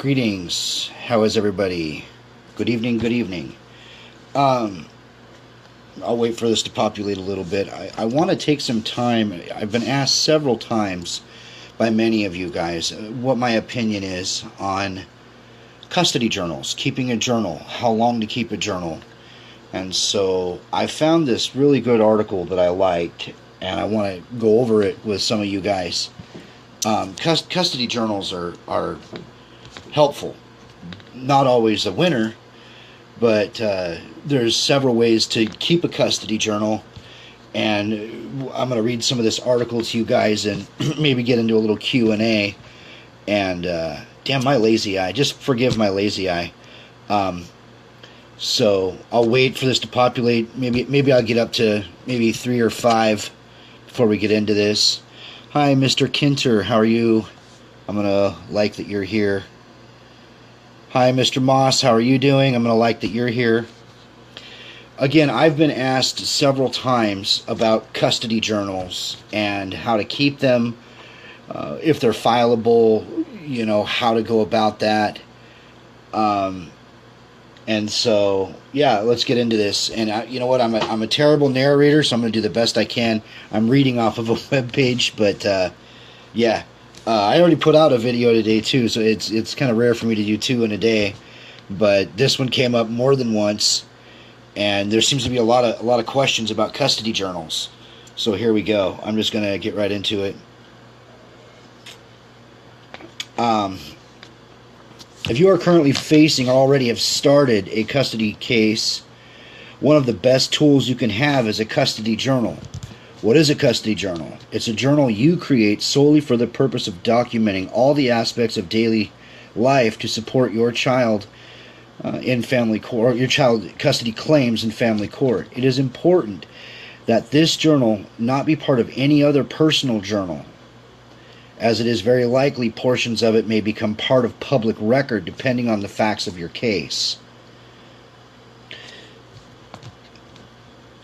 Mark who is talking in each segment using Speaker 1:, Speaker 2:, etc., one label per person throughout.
Speaker 1: Greetings. How is everybody? Good evening. Good evening. Um, I'll wait for this to populate a little bit. I want to take some time. I've been asked several times by many of you guys what my opinion is on custody journals, keeping a journal, how long to keep a journal. And so I found this really good article that I liked, and I want to go over it with some of you guys. Custody journals are helpful. Not always a winner, but there's several ways to keep a custody journal, and I'm going to read some of this article to you guys and maybe get into a little Q&A. And damn, my lazy eye. Just forgive my lazy eye. So I'll wait for this to populate. Maybe I'll get up to maybe 3 or 5 before we get into this. Hi, Mr. Kinter. How are you? I'm going to like that you're here. Hi, Mr. Moss. How are you doing? I'm going to like that you're here. Again, I've been asked several times about custody journals and how to keep them, if they're fileable, how to go about that. And so, yeah, let's get into this. And you know what? I'm a terrible narrator, so I'm going to do the best I can. I'm reading off of a web page, but yeah. I already put out a video today too, so it's kind of rare for me to do 2 in a day. But this one came up more than once, and there seems to be a lot of questions about custody journals. So here we go. I'm just going to get right into it. If you are currently facing or already have started a custody case, one of the best tools you can have is a custody journal. What is a custody journal? It's a journal you create solely for the purpose of documenting all the aspects of daily life to support your child in family court, or your child custody claims in family court. It is important that this journal not be part of any other personal journal, as it is very likely portions of it may become part of public record depending on the facts of your case.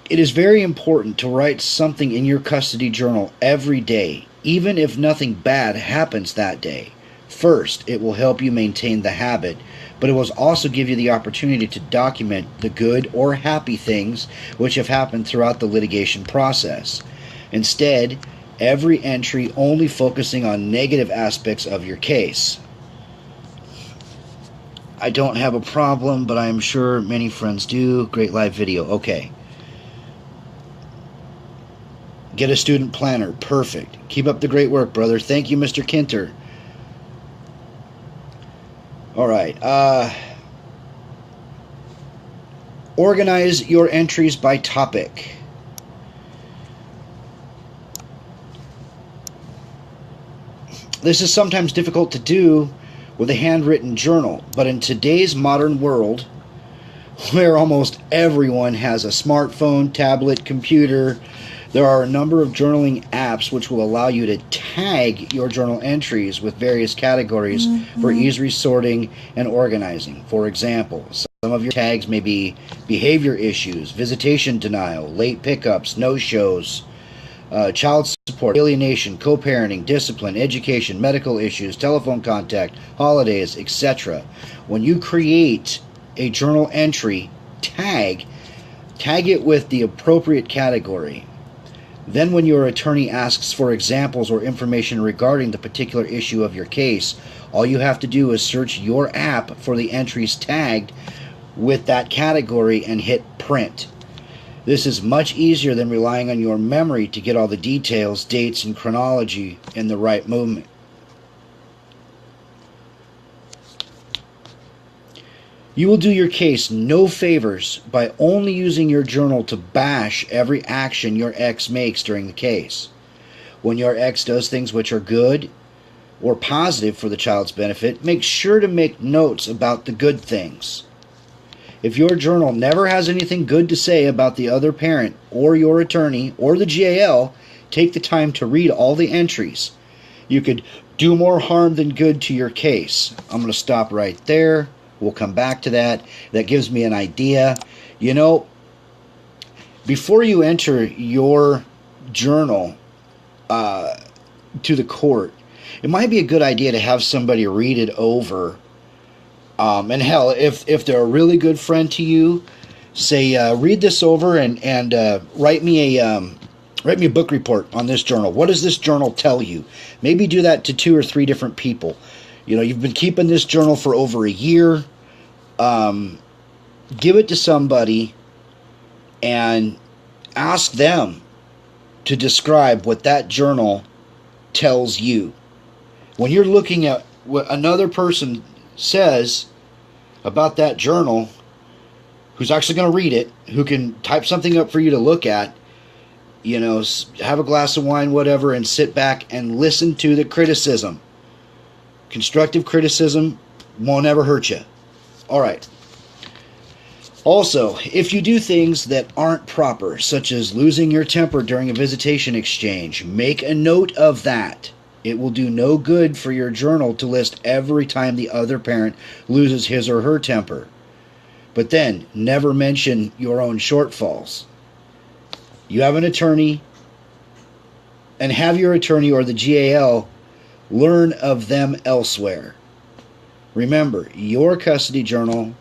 Speaker 1: It is very important to write something in your custody journal every day, even if nothing bad happens that day. First, it will help you maintain the habit, but it will also give you the opportunity to document the good or happy things which have happened throughout the litigation process. Instead, every entry only focusing on negative aspects of your case. I don't have a problem, but I am sure many friends do. Great live video. Okay. Get a student planner. Perfect. Keep up the great work, brother. Thank you, Mr. Kinter. All right. Organize your entries by topic. This is sometimes difficult to do with a handwritten journal, but in today's modern world, where almost everyone has a smartphone, tablet, computer, there are a number of journaling apps which will allow you to tag your journal entries with various categories for easy sorting and organizing. For example, some of your tags may be behavior issues, visitation denial, late pickups, no-shows, child support, alienation, co-parenting, discipline, education, medical issues, telephone contact, holidays, etc. When you create a journal entry, tag it with the appropriate category. Then when your attorney asks for examples or information regarding the particular issue of your case, all you have to do is search your app for the entries tagged with that category and hit print. This is much easier than relying on your memory to get all the details, dates, and chronology in the right movement. You will do your case no favors by only using your journal to bash every action your ex makes during the case. When your ex does things which are good or positive for the child's benefit, make sure to make notes about the good things. If your journal never has anything good to say about the other parent or your attorney or the GAL, take the time to read all the entries. You could do more harm than good to your case. I'm going to stop right there. We'll come back to that. That gives me an idea. Before you enter your journal to the court, it might be a good idea to have somebody read it over And hell, if they're a really good friend to you, say, read this over and write me a book report on this journal. What does this journal tell you? Maybe do that to 2 or 3 different people. You know, you've been keeping this journal for over a year. Give it to somebody and ask them to describe what that journal tells you. When you're looking at what another person says about that journal, who's actually going to read it, who can type something up for you to look at, you know, have a glass of wine, whatever, and sit back and listen to the criticism. Constructive criticism won't ever hurt you. All right. Also, if you do things that aren't proper, such as losing your temper during a visitation exchange, make a note of that. It will do no good for your journal to list every time the other parent loses his or her temper. But then, never mention your own shortfalls. You have an attorney, and have your attorney or the GAL learn of them elsewhere. Remember, your custody journal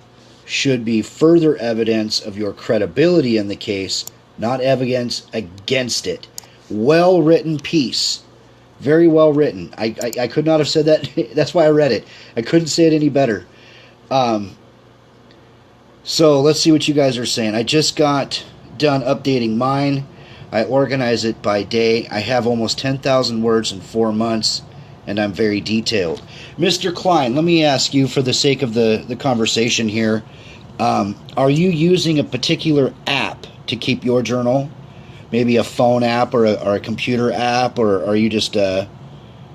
Speaker 1: should be further evidence of your credibility in the case, not evidence against it. Well-written piece. Very well written. I could not have said that. That's why I read it. I couldn't say it any better. So let's see what you guys are saying. I just got done updating mine. I organize it by day. I have almost 10,000 words in 4 months, and I'm very detailed. Mr. Klein, let me ask you, for the sake of the conversation here, are you using a particular app to keep your journal? Maybe a phone app or a computer app, or are you just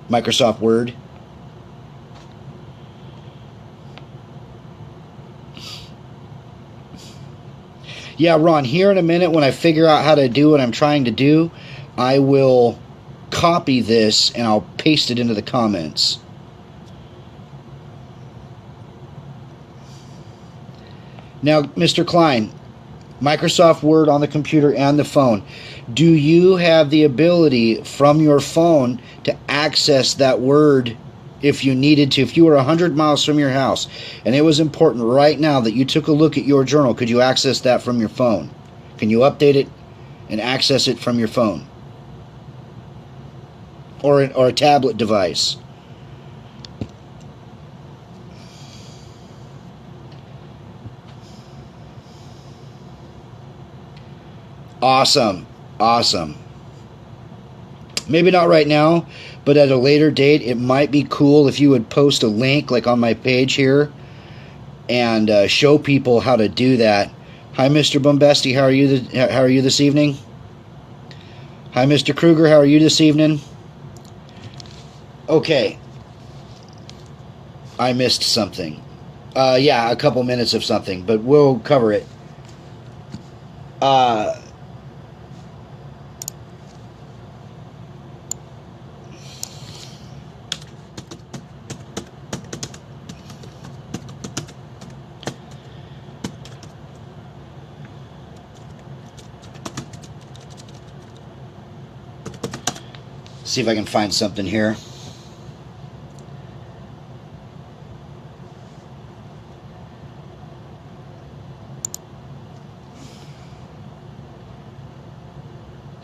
Speaker 1: Microsoft Word? Yeah, Ron, here in a minute, when I figure out how to do what I'm trying to do, I will copy this and I'll paste it into the comments. Now, Mr. Klein, Microsoft Word on the computer and the phone. Do you have the ability from your phone to access that Word if you needed to? If you were 100 miles from your house and it was important right now that you took a look at your journal, could you access that from your phone? Can you update it and access it from your phone? Or a tablet device? Awesome. Awesome. Maybe not right now, but at a later date, it might be cool if you would post a link like on my page here and show people how to do that. Hi, Mr. Bombesti. How are you this evening? Hi, Mr. Kruger. How are you this evening? Okay. I missed something. Yeah, a couple minutes of something, but we'll cover it. See if I can find something here.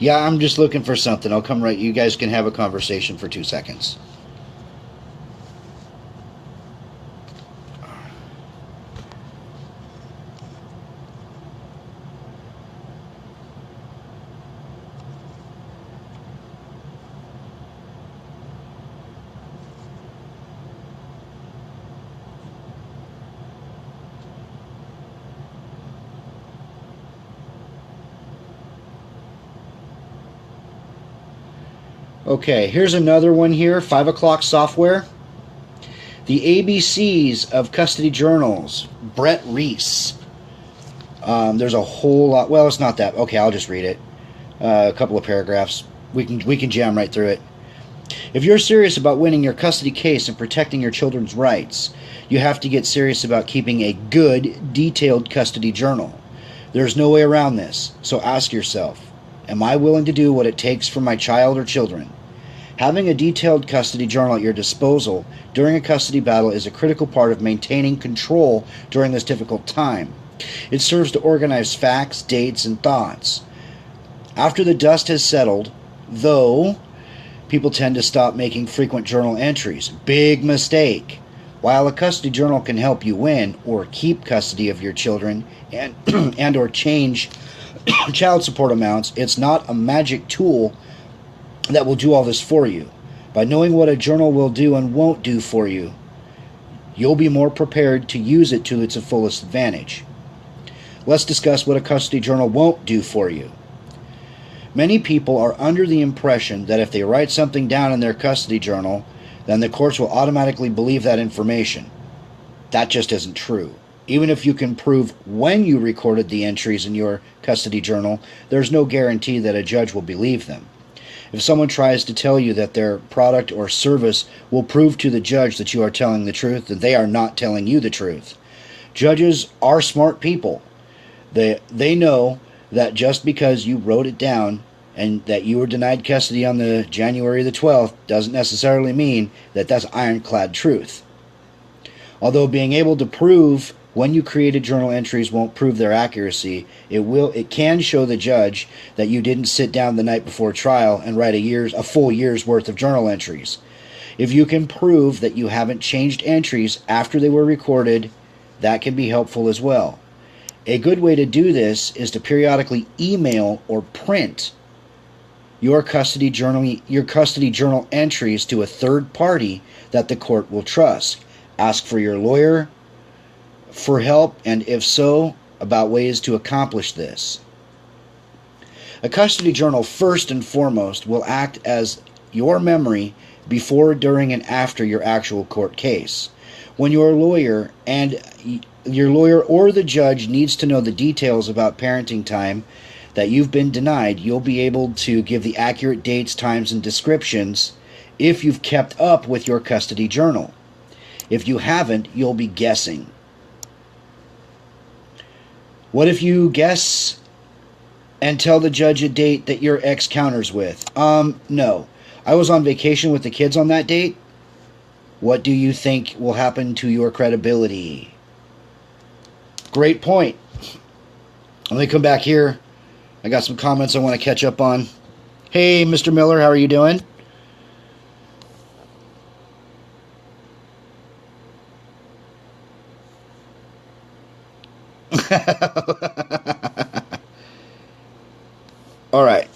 Speaker 1: Yeah, I'm just looking for something. I'll come right. You guys can have a conversation for 2 seconds. Okay, here's another one here, 5 o'clock software. The ABCs of Custody Journals, Brett Reese. There's a whole lot. Well, it's not that. Okay, I'll just read it. A couple of paragraphs. We can jam right through it. If you're serious about winning your custody case and protecting your children's rights, you have to get serious about keeping a good, detailed custody journal. There's no way around this, so ask yourself, am I willing to do what it takes for my child or children? Having a detailed custody journal at your disposal during a custody battle is a critical part of maintaining control during this difficult time. It serves to organize facts, dates, and thoughts. After the dust has settled, though, people tend to stop making frequent journal entries. Big mistake. While a custody journal can help you win or keep custody of your children and or change child support amounts, it's not a magic tool that will do all this for you. By knowing what a journal will do and won't do for you, you'll be more prepared to use it to its fullest advantage. Let's discuss what a custody journal won't do for you. Many people are under the impression that if they write something down in their custody journal, then the courts will automatically believe that information. That just isn't true. Even if you can prove when you recorded the entries in your custody journal, there's no guarantee that a judge will believe them. If someone tries to tell you that their product or service will prove to the judge that you are telling the truth, then they are not telling you the truth. Judges are smart people. They know that just because you wrote it down and that you were denied custody on the January the 12th doesn't necessarily mean that that's ironclad truth. Although being able to prove when you created journal entries won't prove their accuracy, it can show the judge that you didn't sit down the night before trial and write a full year's worth of journal entries. If you can prove that you haven't changed entries after they were recorded, that can be helpful as well. A good way to do this is to periodically email or print your custody journal entries to a third party that the court will trust. Ask for your lawyer for help, and if so, about ways to accomplish this. A custody journal, first and foremost, will act as your memory before, during, and after your actual court case. When your lawyer or the judge needs to know the details about parenting time that you've been denied, you'll be able to give the accurate dates, times, and descriptions if you've kept up with your custody journal. If you haven't, you'll be guessing. What if you guess and tell the judge a date that your ex counters with? No. I was on vacation with the kids on that date. What do you think will happen to your credibility? Great point. Let me come back here. I got some comments I want to catch up on. Hey, Mr. Miller, how are you doing? All right.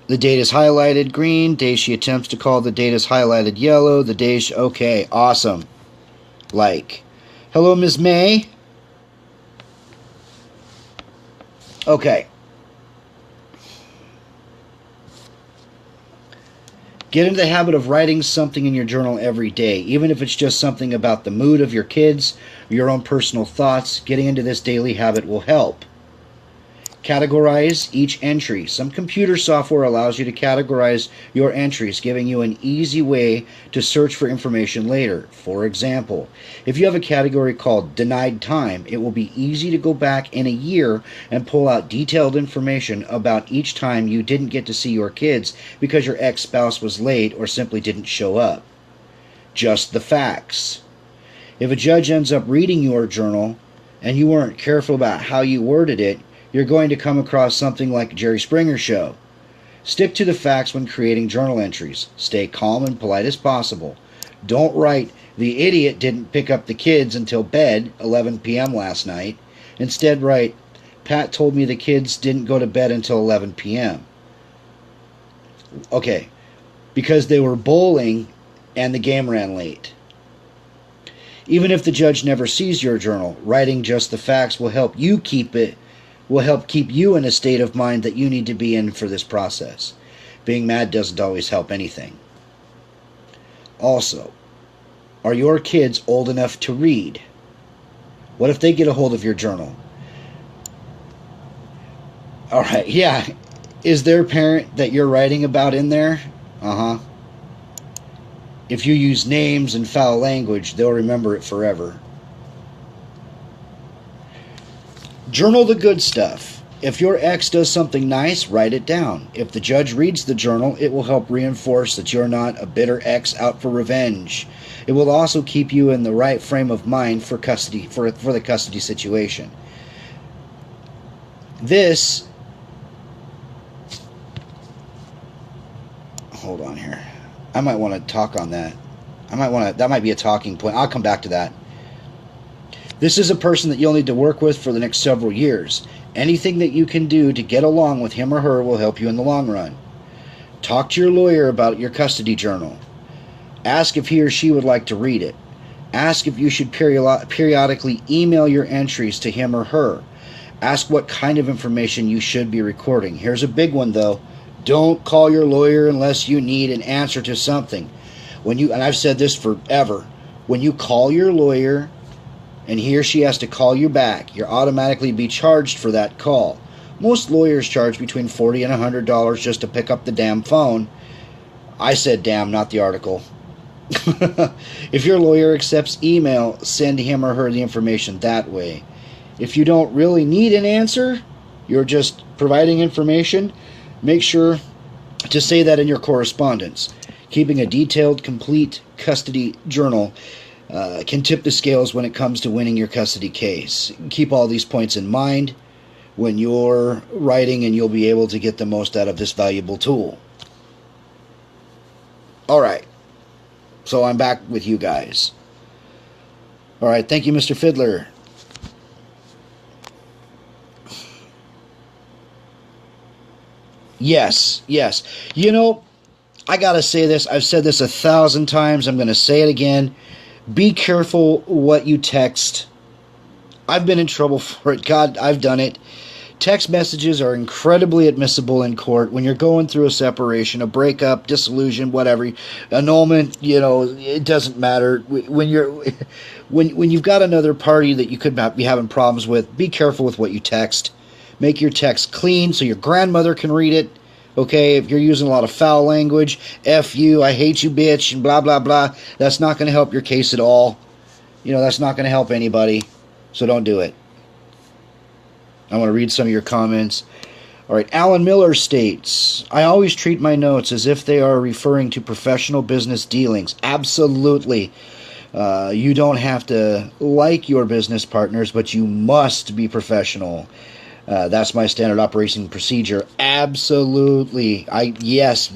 Speaker 1: The date is highlighted green. Day she attempts to call, the date is highlighted yellow. The day okay, awesome. Like. Hello, Ms. May. Okay. Get into the habit of writing something in your journal every day, even if it's just something about the mood of your kids or your own personal thoughts. Getting into this daily habit will help. Categorize each entry. Some computer software allows you to categorize your entries, giving you an easy way to search for information later. For example, if you have a category called Denied Time, it will be easy to go back in a year and pull out detailed information about each time you didn't get to see your kids because your ex-spouse was late or simply didn't show up. Just the facts. If a judge ends up reading your journal and you weren't careful about how you worded it, you're going to come across something like Jerry Springer Show. Stick to the facts when creating journal entries. Stay calm and polite as possible. Don't write, "The idiot didn't pick up the kids until bed, 11 p.m. last night." Instead write, "Pat told me the kids didn't go to bed until 11 p.m. Okay, because they were bowling and the game ran late. Even if the judge never sees your journal, writing just the facts will help keep you in a state of mind that you need to be in for this process. Being mad doesn't always help anything. Also, are your kids old enough to read? What if they get a hold of your journal? All right, yeah. Is there a parent that you're writing about in there? Uh-huh. If you use names and foul language, they'll remember it forever. Journal the good stuff. If your ex does something nice, write it down. If the judge reads the journal, it will help reinforce that you're not a bitter ex out for revenge. It will also keep you in the right frame of mind for custody for the custody situation. This, hold on here. I might want to talk on that. That might be a talking point. I'll come back to that. This is a person that you'll need to work with for the next several years. Anything that you can do to get along with him or her will help you in the long run. Talk to your lawyer about your custody journal. Ask if he or she would like to read it. Ask if you should periodically email your entries to him or her. Ask what kind of information you should be recording. Here's a big one, though. Don't call your lawyer unless you need an answer to something. And I've said this forever, when you call your lawyer and he or she has to call you back, you'll automatically be charged for that call. Most lawyers charge between $40 and $100 just to pick up the damn phone. I said damn, not the article. If your lawyer accepts email, send him or her the information that way. If you don't really need an answer, you're just providing information, make sure to say that in your correspondence. Keeping a detailed, complete custody journal can tip the scales when it comes to winning your custody case. Keep all these points in mind when you're writing, and you'll be able to get the most out of this valuable tool. All right. So I'm back with you guys. All right. Thank you, Mr. Fiddler. Yes. You know, I gotta say this. I've said this 1,000 times. I'm gonna say it again. Be careful what you text. I've been in trouble for it. God, I've done it. Text messages are incredibly admissible in court when you're going through a separation, a breakup, dissolution, whatever, annulment. You know, it doesn't matter. When you've got another party that you could be having problems with, be careful with what you text. Make your text clean so your grandmother can read it. Okay, if you're using a lot of foul language, F you, I hate you, bitch, and blah, blah, blah, that's not going to help your case at all. You know, that's not going to help anybody. So don't do it. I want to read some of your comments. All right, Alan Miller states, I always treat my notes as if they are referring to professional business dealings. Absolutely. You don't have to like your business partners, but you must be professional. That's my standard operating procedure. Absolutely. Yes.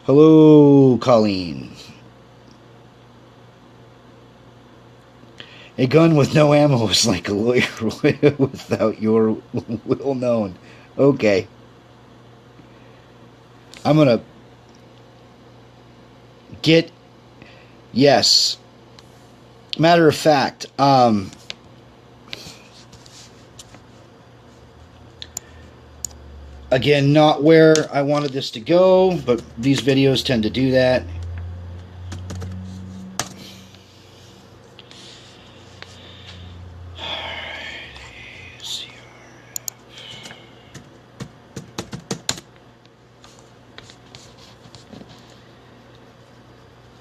Speaker 1: Hello, Colleen. A gun with no ammo is like a lawyer without your will known. Okay. I'm going to get... Yes. Matter of fact, again, not where I wanted this to go, but these videos tend to do that.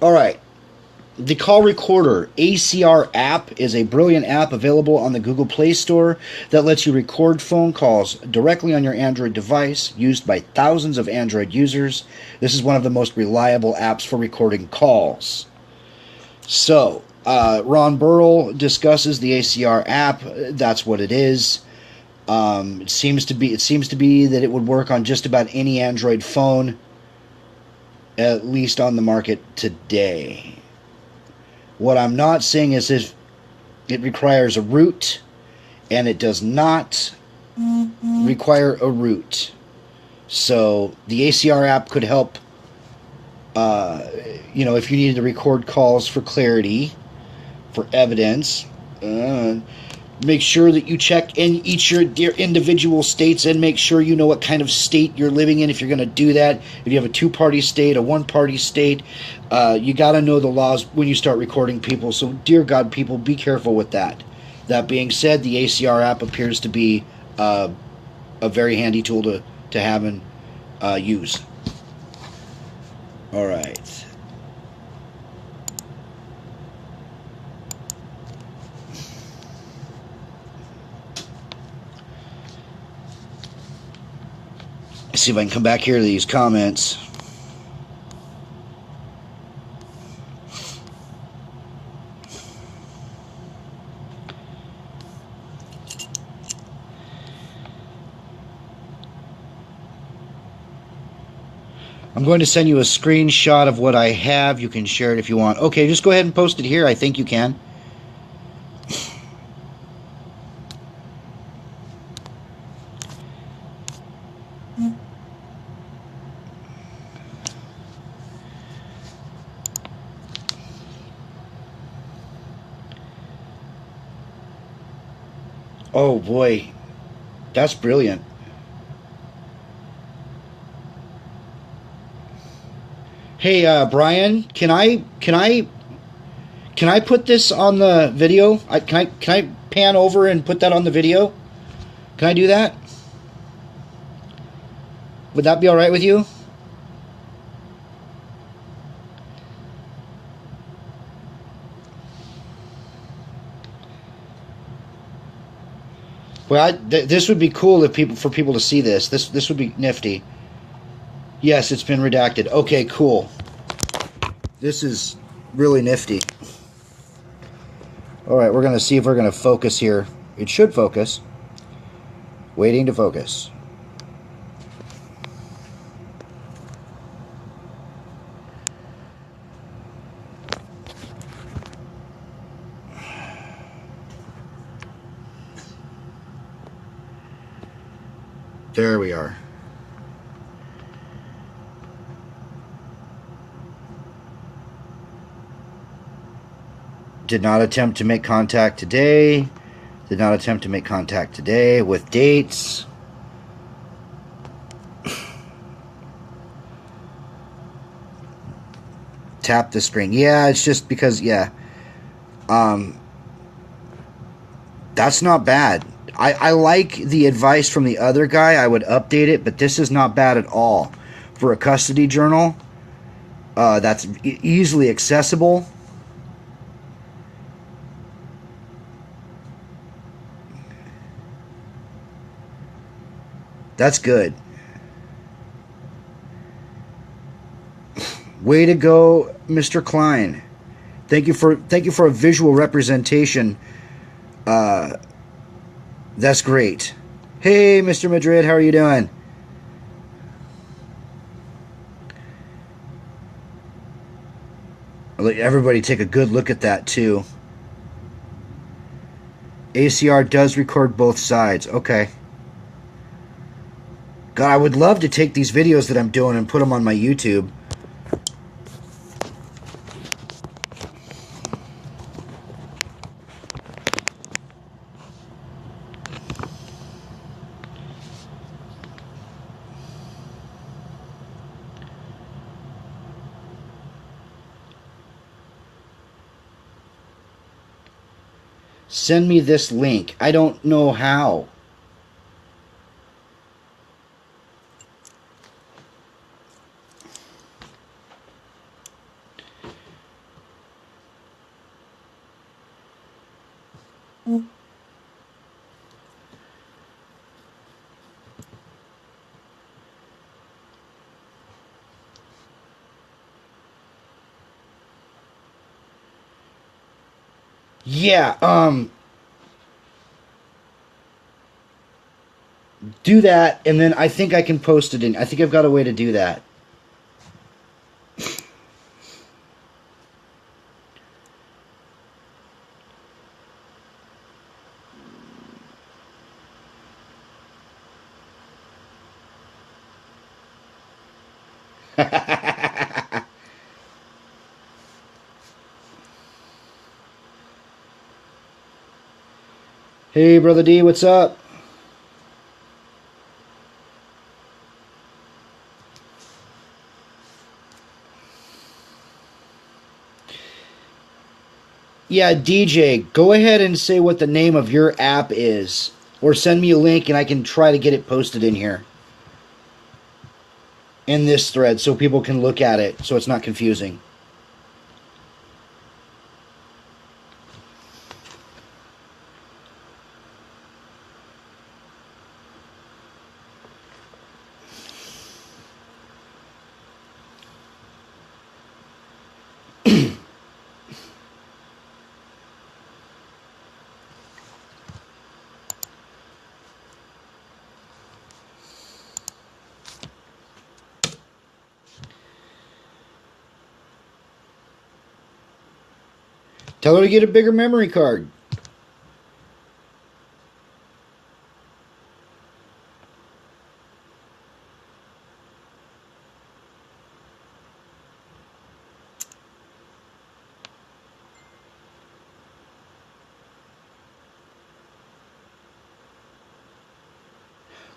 Speaker 1: All right. The Call Recorder ACR app is a brilliant app available on the Google Play Store that lets you record phone calls directly on your Android device, used by thousands of Android users. This is one of the most reliable apps for recording calls. So, Ron Burrell discusses the ACR app. That's what it is. It seems to be that it would work on just about any Android phone, at least on the market today. What I'm not saying is if it requires a root, and it does not require a root. So the ACR app could help, if you needed to record calls for clarity, for evidence. Make sure that you check in your individual states and make sure you know what kind of state you're living in if you're going to do that. If you have a two-party state, a one-party state, you got to know the laws when you start recording people. So, dear God, people, be careful with that. That being said, the ACR app appears to be a very handy tool to have and use. All right. see if I can come back here to these comments. I'm going to send you a screenshot of what I have. You can share it if you want. Okay, just go ahead and post it here. I think you can. Oh boy, that's brilliant. Hey, Brian, can I put this on the video? Can I pan over and put that on the video? Can I do that? Would that be all right with you? Well, this would be cool if for people to see this. This would be nifty. Yes, it's been redacted. Okay, cool. This is really nifty. All right, we're going to see if we're going to focus here. It should focus. Waiting to focus. There we are. Did not attempt to make contact today. Did not attempt to make contact today with dates. Tap the screen. Yeah, it's just because, yeah. That's not bad. I like the advice from the other guy. I would update it, but this is not bad at all. For a custody journal, that's easily accessible. That's good. Way to go, Mr. Klein. Thank you for a visual representation. That's great. Hey, Mr. Madrid, how are you doing? I'll let everybody take a good look at that too. ACR does record both sides. Okay. God, I would love to take these videos that I'm doing and put them on my YouTube. Send me this link. I don't know how. Yeah, do that, and then I think I can post it in. I think I've got a way to do that. Hey, Brother D, what's up? Yeah, DJ, go ahead and say what the name of your app is. Or send me a link and I can try to get it posted in here. In this thread so people can look at it so it's not confusing. Tell her to get a bigger memory card.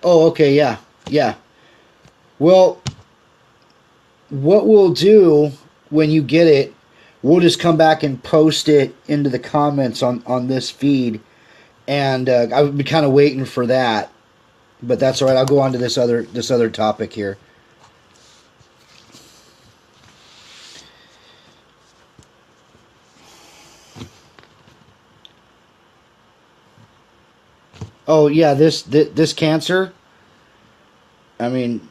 Speaker 1: Oh, okay, yeah, yeah. Well, what we'll do when you get it, we'll just come back and post it into the comments on this feed, and I would be kind of waiting for that, but that's all right. I'll go on to this other topic here. Oh yeah, this cancer. I mean,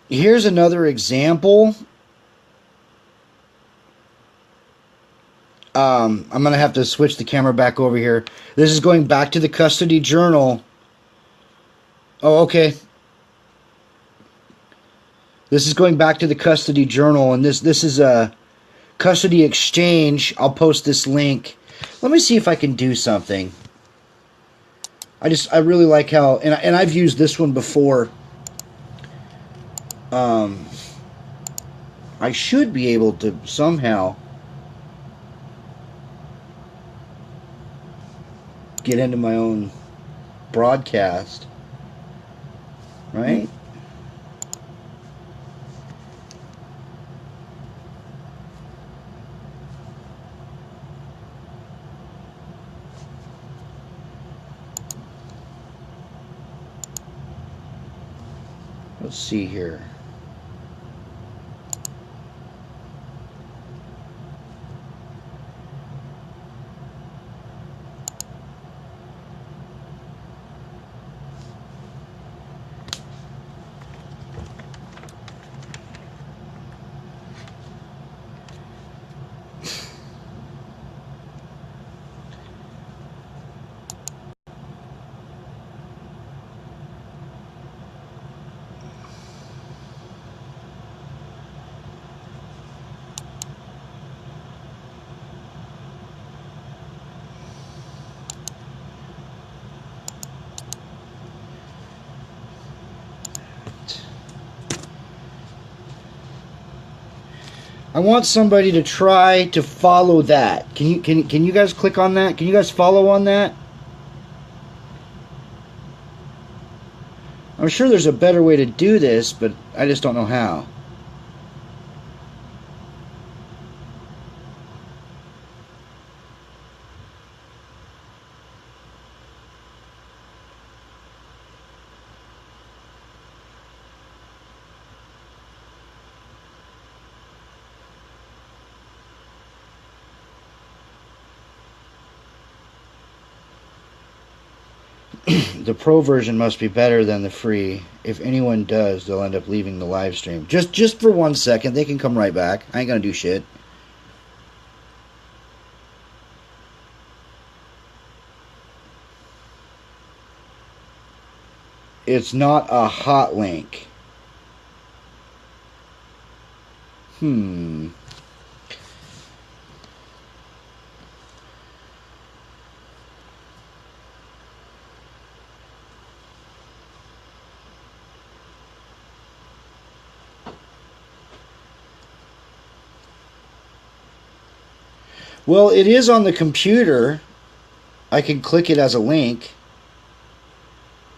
Speaker 1: here's another example. I'm gonna have to switch the camera back over here. This is going back to the custody journal. Oh, okay. This is going back to the custody journal, and this is a custody exchange. I'll post this link. Let me see if I can do something. I really like how, and I've used this one before. I should be able to somehow get into my own broadcast, right? Let's see here. I want somebody to try to follow that. Can you guys click on that? Can you guys follow on that? I'm sure there's a better way to do this, but I just don't know how. The pro version must be better than the free. If anyone does, they'll end up leaving the live stream. Just for 1 second. They can come right back. I ain't gonna do shit. It's not a hot link. Well, it is on the computer. I can click it as a link.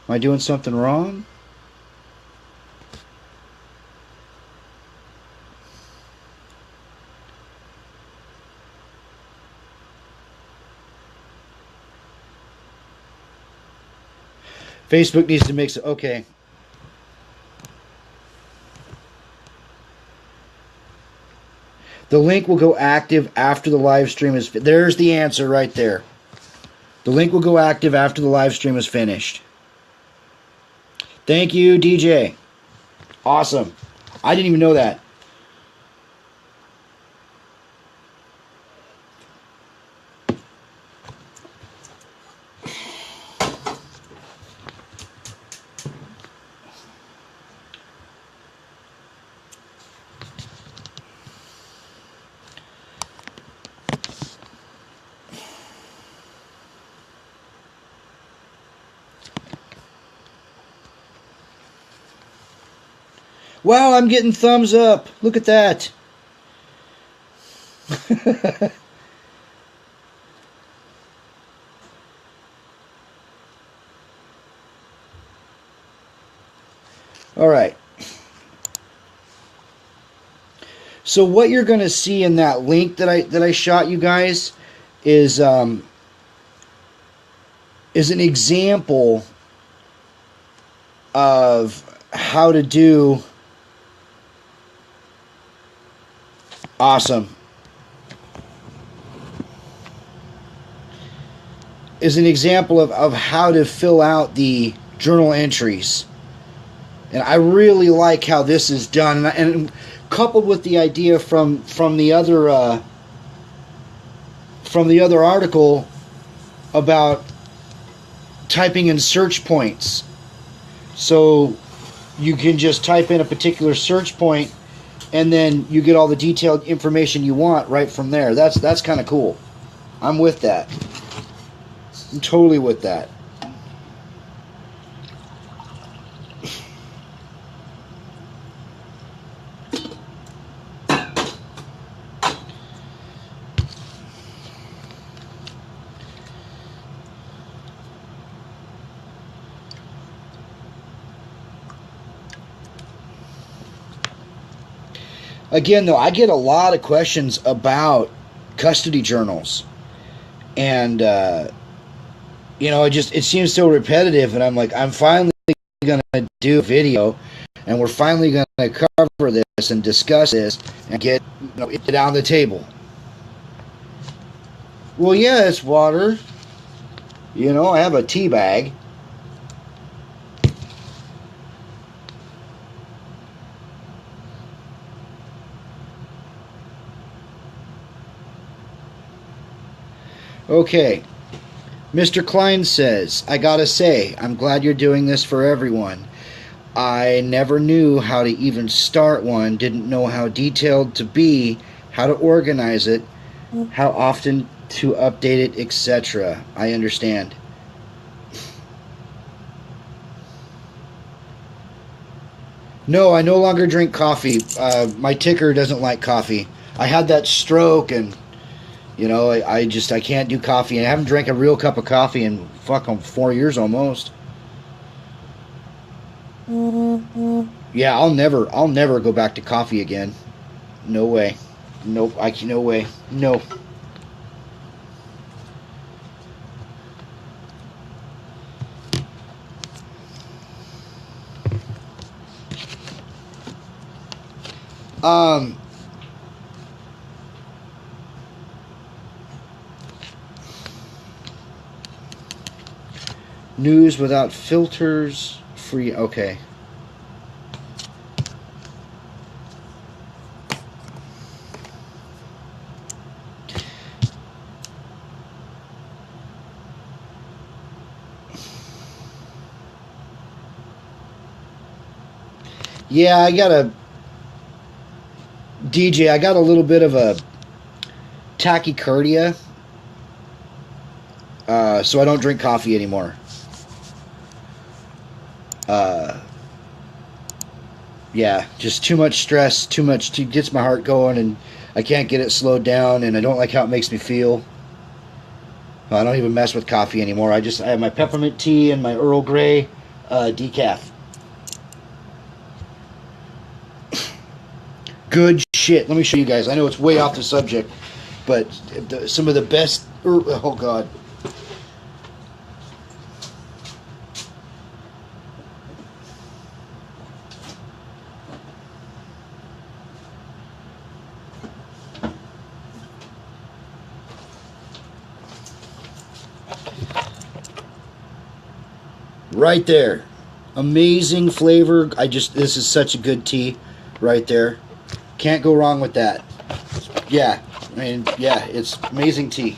Speaker 1: Am I doing something wrong? Facebook needs to make it. Okay. The link will go active after the live stream is. There's the answer right there. The link will go active after the live stream is finished. Thank you, DJ. Awesome. I didn't even know that. Wow, I'm getting thumbs up. Look at that. All right. So what you're going to see in that link that I shot you guys is an example of how to do. Awesome. Is an example of how to fill out the journal entries. And I really like how this is done. And coupled with the idea from the other article about typing in search points. So you can just type in a particular search point and then you get all the detailed information you want right from there. That's kind of cool. I'm with that. I'm totally with that. Again, though, I get a lot of questions about custody journals, and it seems so repetitive. And I'm like, I'm finally gonna do a video, and we're finally gonna cover this and discuss this and get it on the table. Well, yeah, it's water. I have a tea bag. Okay. Mr. Klein says, I gotta say, I'm glad you're doing this for everyone. I never knew how to even start one, didn't know how detailed to be, how to organize it, how often to update it, etc. I understand. No, I no longer drink coffee. My ticker doesn't like coffee. I had that stroke and I can't do coffee. And I haven't drank a real cup of coffee in 4 years almost. Yeah, I'll never go back to coffee again. No way. Nope. No way. No. News without filters, free. Okay. Yeah, I got a little bit of a tachycardia, so I don't drink coffee anymore. Yeah, just too much stress, gets my heart going, and I can't get it slowed down, and I don't like how it makes me feel. I don't even mess with coffee anymore. I have my peppermint tea and my Earl Grey decaf. Good shit. Let me show you guys. I know it's way off the subject, but some of the best. Oh God. Right there. Amazing flavor. This is such a good tea right there. Can't go wrong with that. Yeah. I mean, yeah, it's amazing tea.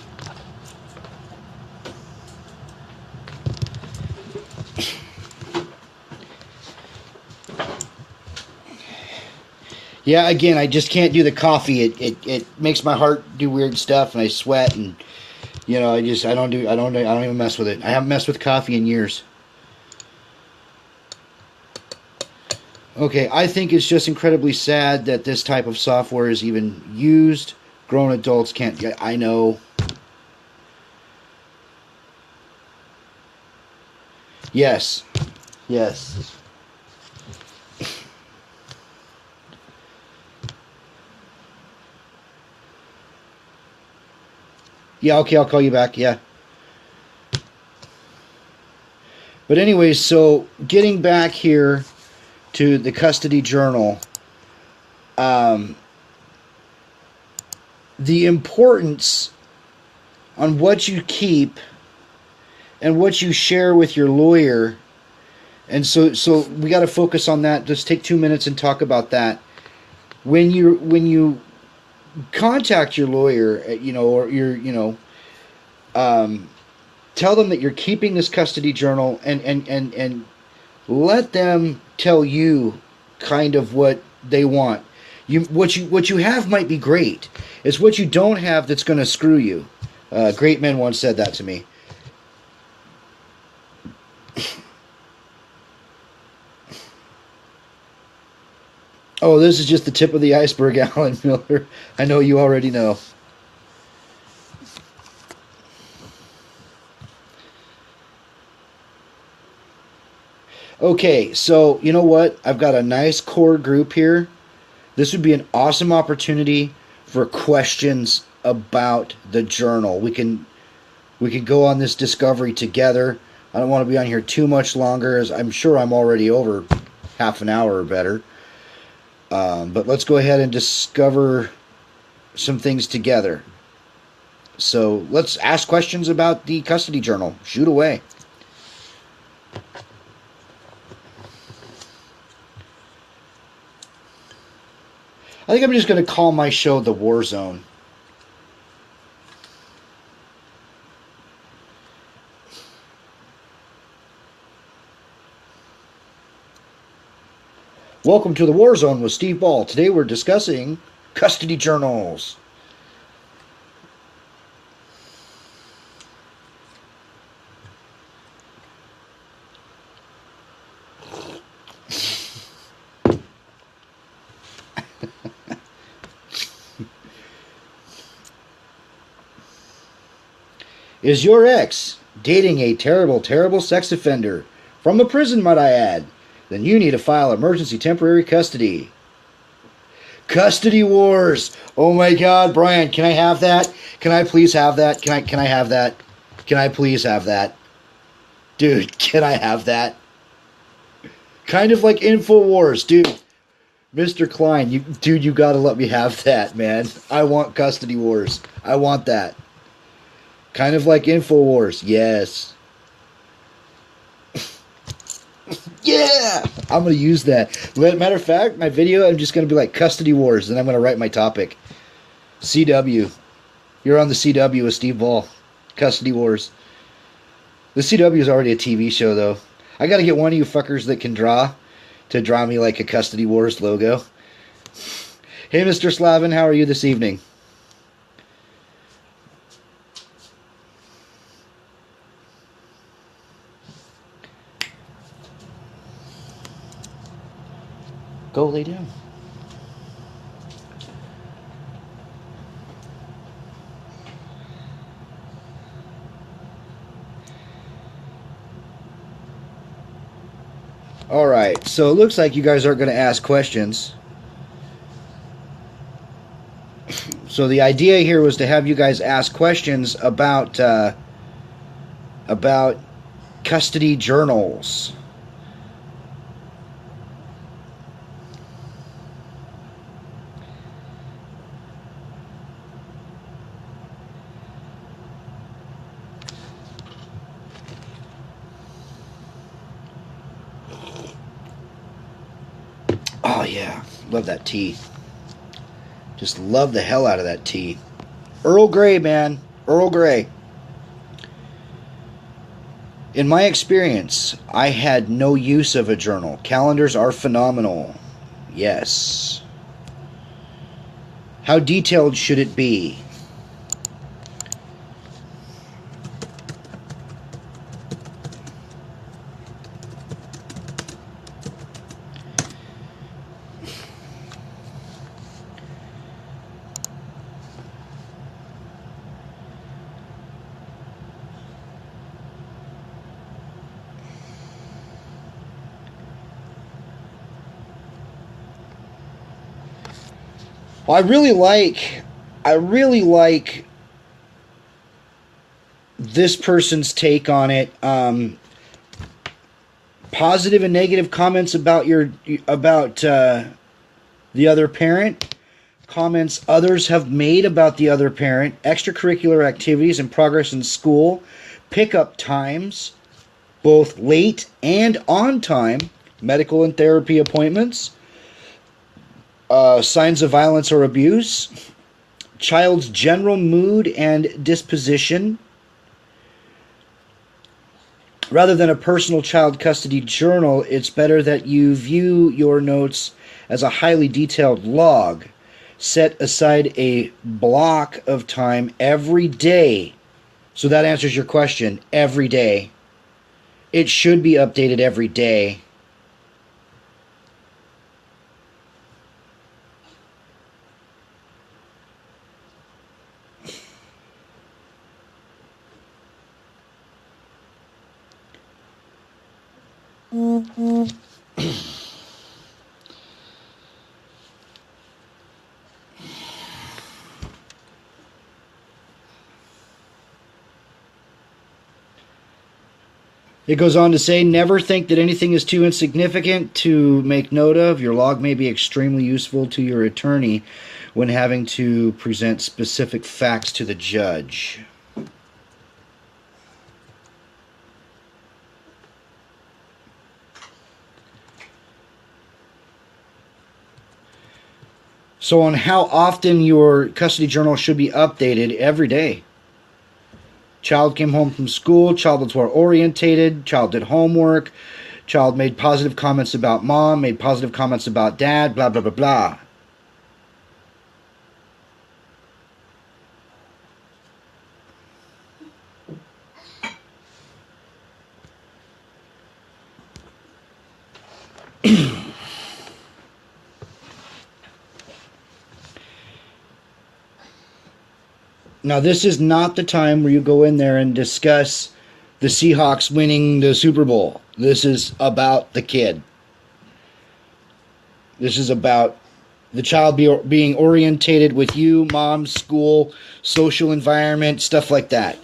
Speaker 1: Yeah, again, I just can't do the coffee. It makes my heart do weird stuff, and I sweat, and you know, I don't even mess with it. I haven't messed with coffee in years. Okay, I think it's just incredibly sad that this type of software is even used. Grown adults can't. I know. Yes. Yes. Yeah, okay, I'll call you back. Yeah. But anyways, so getting back here to the custody journal, the importance on what you keep and what you share with your lawyer, and so we got to focus on that. Just take 2 minutes and talk about that. When you contact your lawyer, or tell them that you're keeping this custody journal, and let them tell you kind of what they want. What you have might be great. It's what you don't have that's going to screw you. Great men once said that to me. Oh, this is just the tip of the iceberg, Alan Miller. I know you already know. Okay, so you know what? I've got a nice core group here. This would be an awesome opportunity for questions about the journal. We can go on this discovery together. I don't want to be on here too much longer, as I'm sure I'm already over half an hour or better. But let's go ahead and discover some things together. So let's ask questions about the custody journal. Shoot away. I think I'm just going to call my show The War Zone. Welcome to The War Zone with Steve Ball. Today we're discussing custody journals. Is your ex dating a terrible, terrible sex offender from a prison, might I add? Then you need to file emergency temporary custody. Custody wars. Oh my God, Brian, can I have that? Can I please have that? Can I have that? Can I please have that? Dude, can I have that? Kind of like InfoWars, dude. Mr. Klein, you gotta let me have that, man. I want custody wars. I want that. Kind of like InfoWars, yes. Yeah! I'm going to use that. Matter of fact, my video, I'm just going to be like custody wars, and I'm going to write my topic. CW. You're on the CW with Steve Ball. Custody wars. The CW is already a TV show, though. I got to get one of you fuckers that can draw to draw me like a custody wars logo. Hey, Mr. Slavin, how are you this evening? Go lay down. Alright, so it looks like you guys aren't going to ask questions. So the idea here was to have you guys ask questions about custody journals. Oh yeah, love that tea. Just love the hell out of that tea. Earl Grey, man. Earl Grey. In my experience, I had no use of a journal. Calendars are phenomenal. Yes. How detailed should it be? Well, I really like this person's take on it. Positive and negative comments about the other parent, comments others have made about the other parent, extracurricular activities and progress in school, pickup times, both late and on time, medical and therapy appointments, signs of violence or abuse, child's general mood and disposition. Rather than a personal child custody journal, it's better that you view your notes as a highly detailed log. Set aside a block of time every day. So that answers your question. Every day. It should be updated every day. It goes on to say, never think that anything is too insignificant to make note of. Your log may be extremely useful to your attorney when having to present specific facts to the judge. So on how often your custody journal should be updated, every day. Child came home from school, child was well orientated, child did homework, child made positive comments about mom, made positive comments about dad, blah, blah, blah, blah. Now, this is not the time where you go in there and discuss the Seahawks winning the Super Bowl. This is about the kid. This is about the child being orientated with you, mom, school, social environment, stuff like that.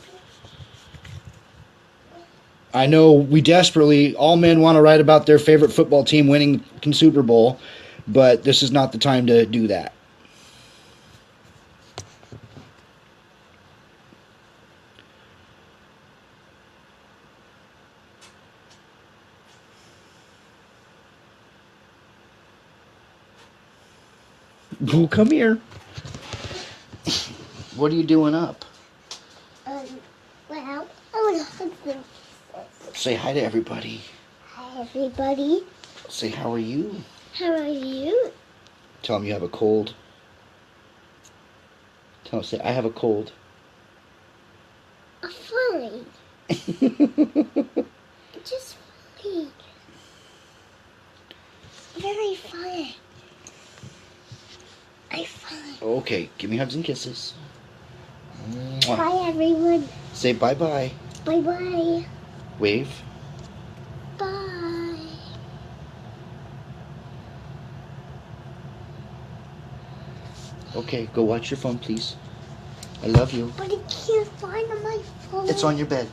Speaker 1: I know we desperately, all men want to write about their favorite football team winning the Super Bowl, but this is not the time to do that. Well, come here. What are you doing up?
Speaker 2: Well, I want to hug them.
Speaker 1: Say hi to everybody.
Speaker 2: Hi, everybody.
Speaker 1: Say, how are you?
Speaker 2: How are you?
Speaker 1: Tell them you have a cold. Tell them, say, I have a cold.
Speaker 2: I'm fine. Just fine. Very fine. I'm fine.
Speaker 1: Okay, give me hugs and kisses. Mwah.
Speaker 2: Hi, everyone.
Speaker 1: Say bye-bye.
Speaker 2: Bye-bye.
Speaker 1: Wave.
Speaker 2: Bye.
Speaker 1: Okay, go watch your phone, please. I love you.
Speaker 2: But I can't find my phone.
Speaker 1: It's on your bed.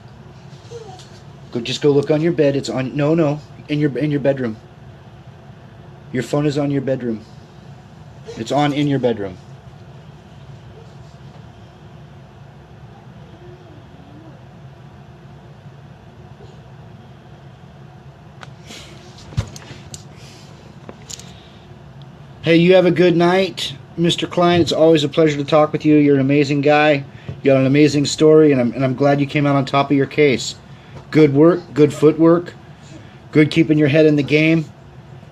Speaker 1: Just go look on your bed. It's on. No, in your bedroom. Your phone is on your bedroom. It's on in your bedroom. Hey, you have a good night, Mr. Klein. It's always a pleasure to talk with you. You're an amazing guy. You got an amazing story, and I'm glad you came out on top of your case. Good work, good footwork, good keeping your head in the game,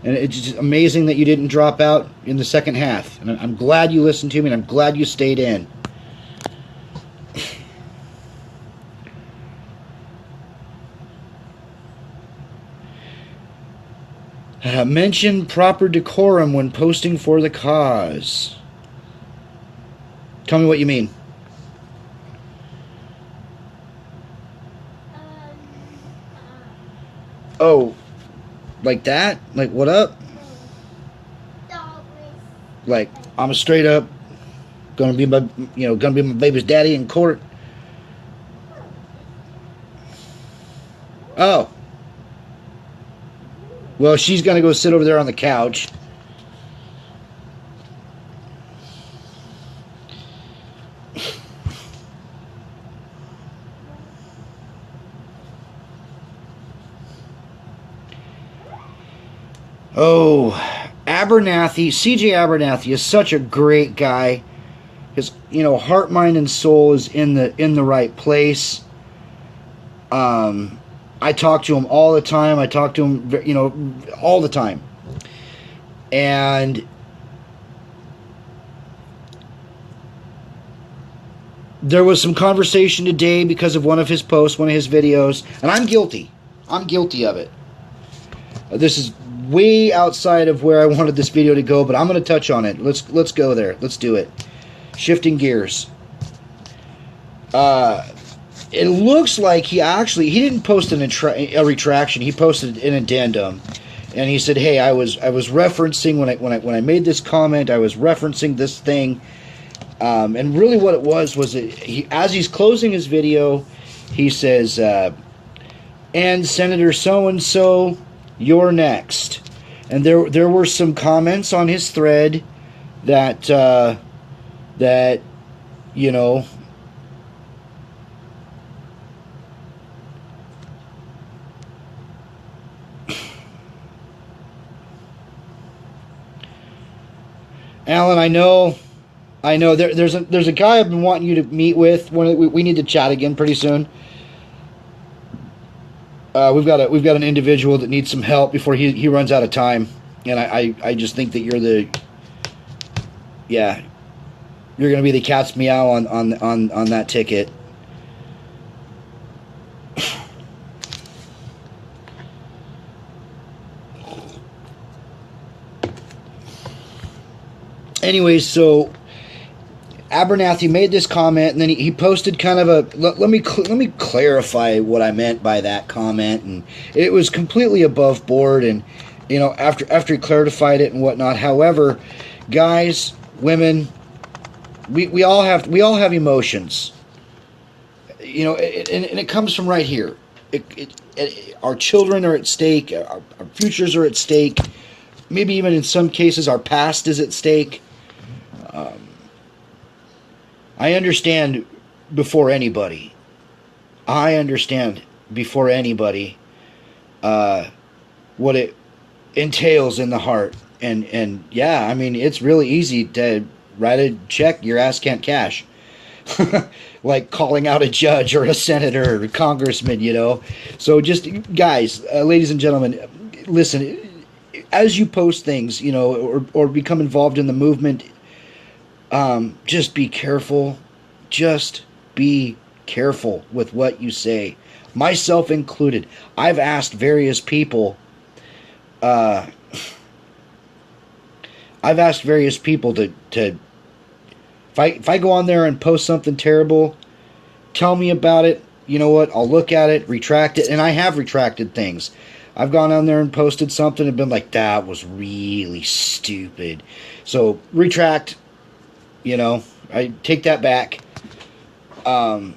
Speaker 1: and it's just amazing that you didn't drop out in the second half. And I'm glad you listened to me, and I'm glad you stayed in. Mention proper decorum when posting for the cause. Tell me what you mean. Oh, like that? Like what up? Like I'm a straight up gonna be my baby's daddy in court. Oh. Well, she's gonna go sit over there on the couch. Oh, Abernathy, CJ Abernathy is such a great guy. His, heart, mind, and soul is in the right place. I talk to him all the time. I talk to him, all the time. And there was some conversation today because of one of his posts, one of his videos, and I'm guilty. I'm guilty of it. This is way outside of where I wanted this video to go, but I'm going to touch on it. Let's go there. Let's do it. Shifting gears. It looks like he didn't post a retraction. He posted an addendum, and he said, "Hey, I was referencing when I made this comment. I was referencing this thing, and really what it was as he's closing his video, he says, and Senator so and so, you're next." And there were some comments on his thread that Alan, I know. There's a guy I've been wanting you to meet with. We need to chat again pretty soon. We've got an individual that needs some help before he runs out of time, and I just think that you're going to be the cat's meow on that ticket. Anyways, so Abernathy made this comment, and then he posted kind of a let me clarify what I meant by that comment, and it was completely above board, and after he clarified it and whatnot. However, guys, women, we all have emotions, and it comes from right here. Our children are at stake, our futures are at stake, maybe even in some cases our past is at stake. I understand before anybody. What it entails in the heart. And yeah, I mean, it's really easy to write a check your ass can't cash. Like calling out a judge or a senator or a congressman, So just, guys, ladies and gentlemen, listen, as you post things, or become involved in the movement, just be careful. Just be careful with what you say, myself included. I've asked various people. To if I go on there and post something terrible, tell me about it. You know what? I'll look at it, retract it, and I have retracted things. I've gone on there and posted something and been like, that was really stupid. So retract. You know, I take that back. Um,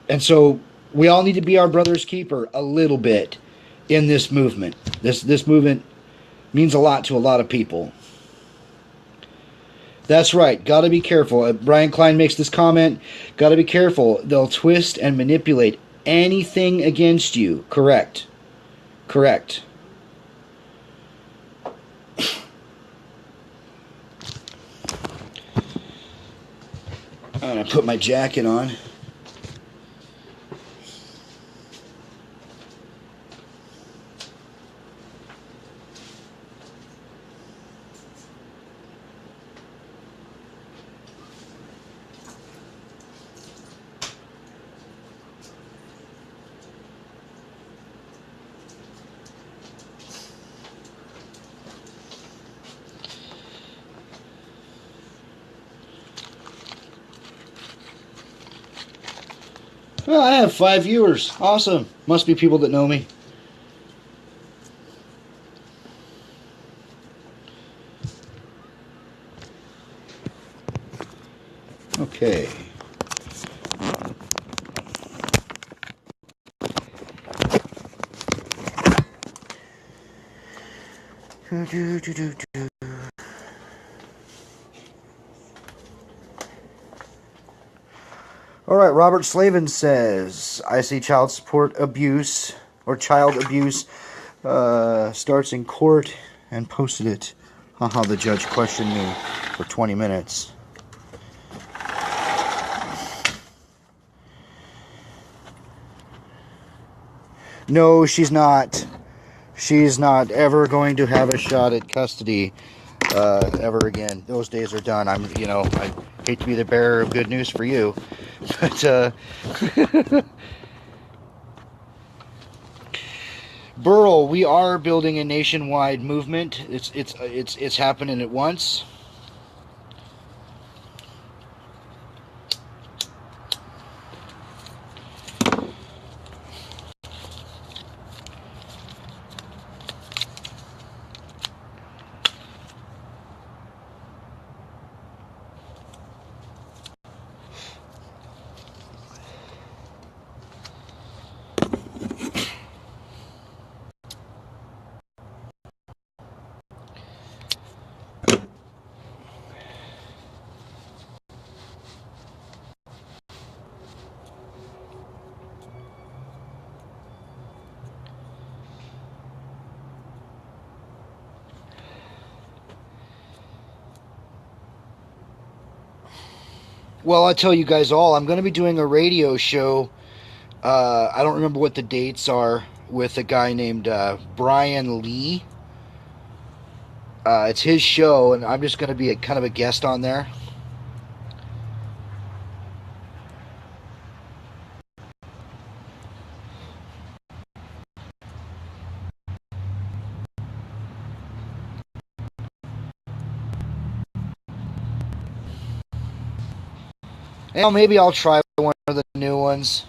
Speaker 1: and so we all need to be our brother's keeper a little bit in this movement. This movement means a lot to a lot of people. That's right. Got to be careful. Brian Klein makes this comment. Got to be careful. They'll twist and manipulate anything against you. Correct. Correct. I'm going to put my jacket on. Well, I have 5 viewers. Awesome. Must be people that know me. Okay. All right, Robert Slavin says, I see child support abuse or child abuse starts in court and posted it. Haha, the judge questioned me for 20 minutes. No, she's not. She's not ever going to have a shot at custody ever again. Those days are done. I hate to be the bearer of good news for you, but Burl, we are building a nationwide movement. It's happening at once. Well, I'll tell you guys all, I'm going to be doing a radio show. I don't remember what the dates are, with a guy named Brian Lee. It's his show, and I'm just going to be kind of a guest on there. And maybe I'll try one of the new ones.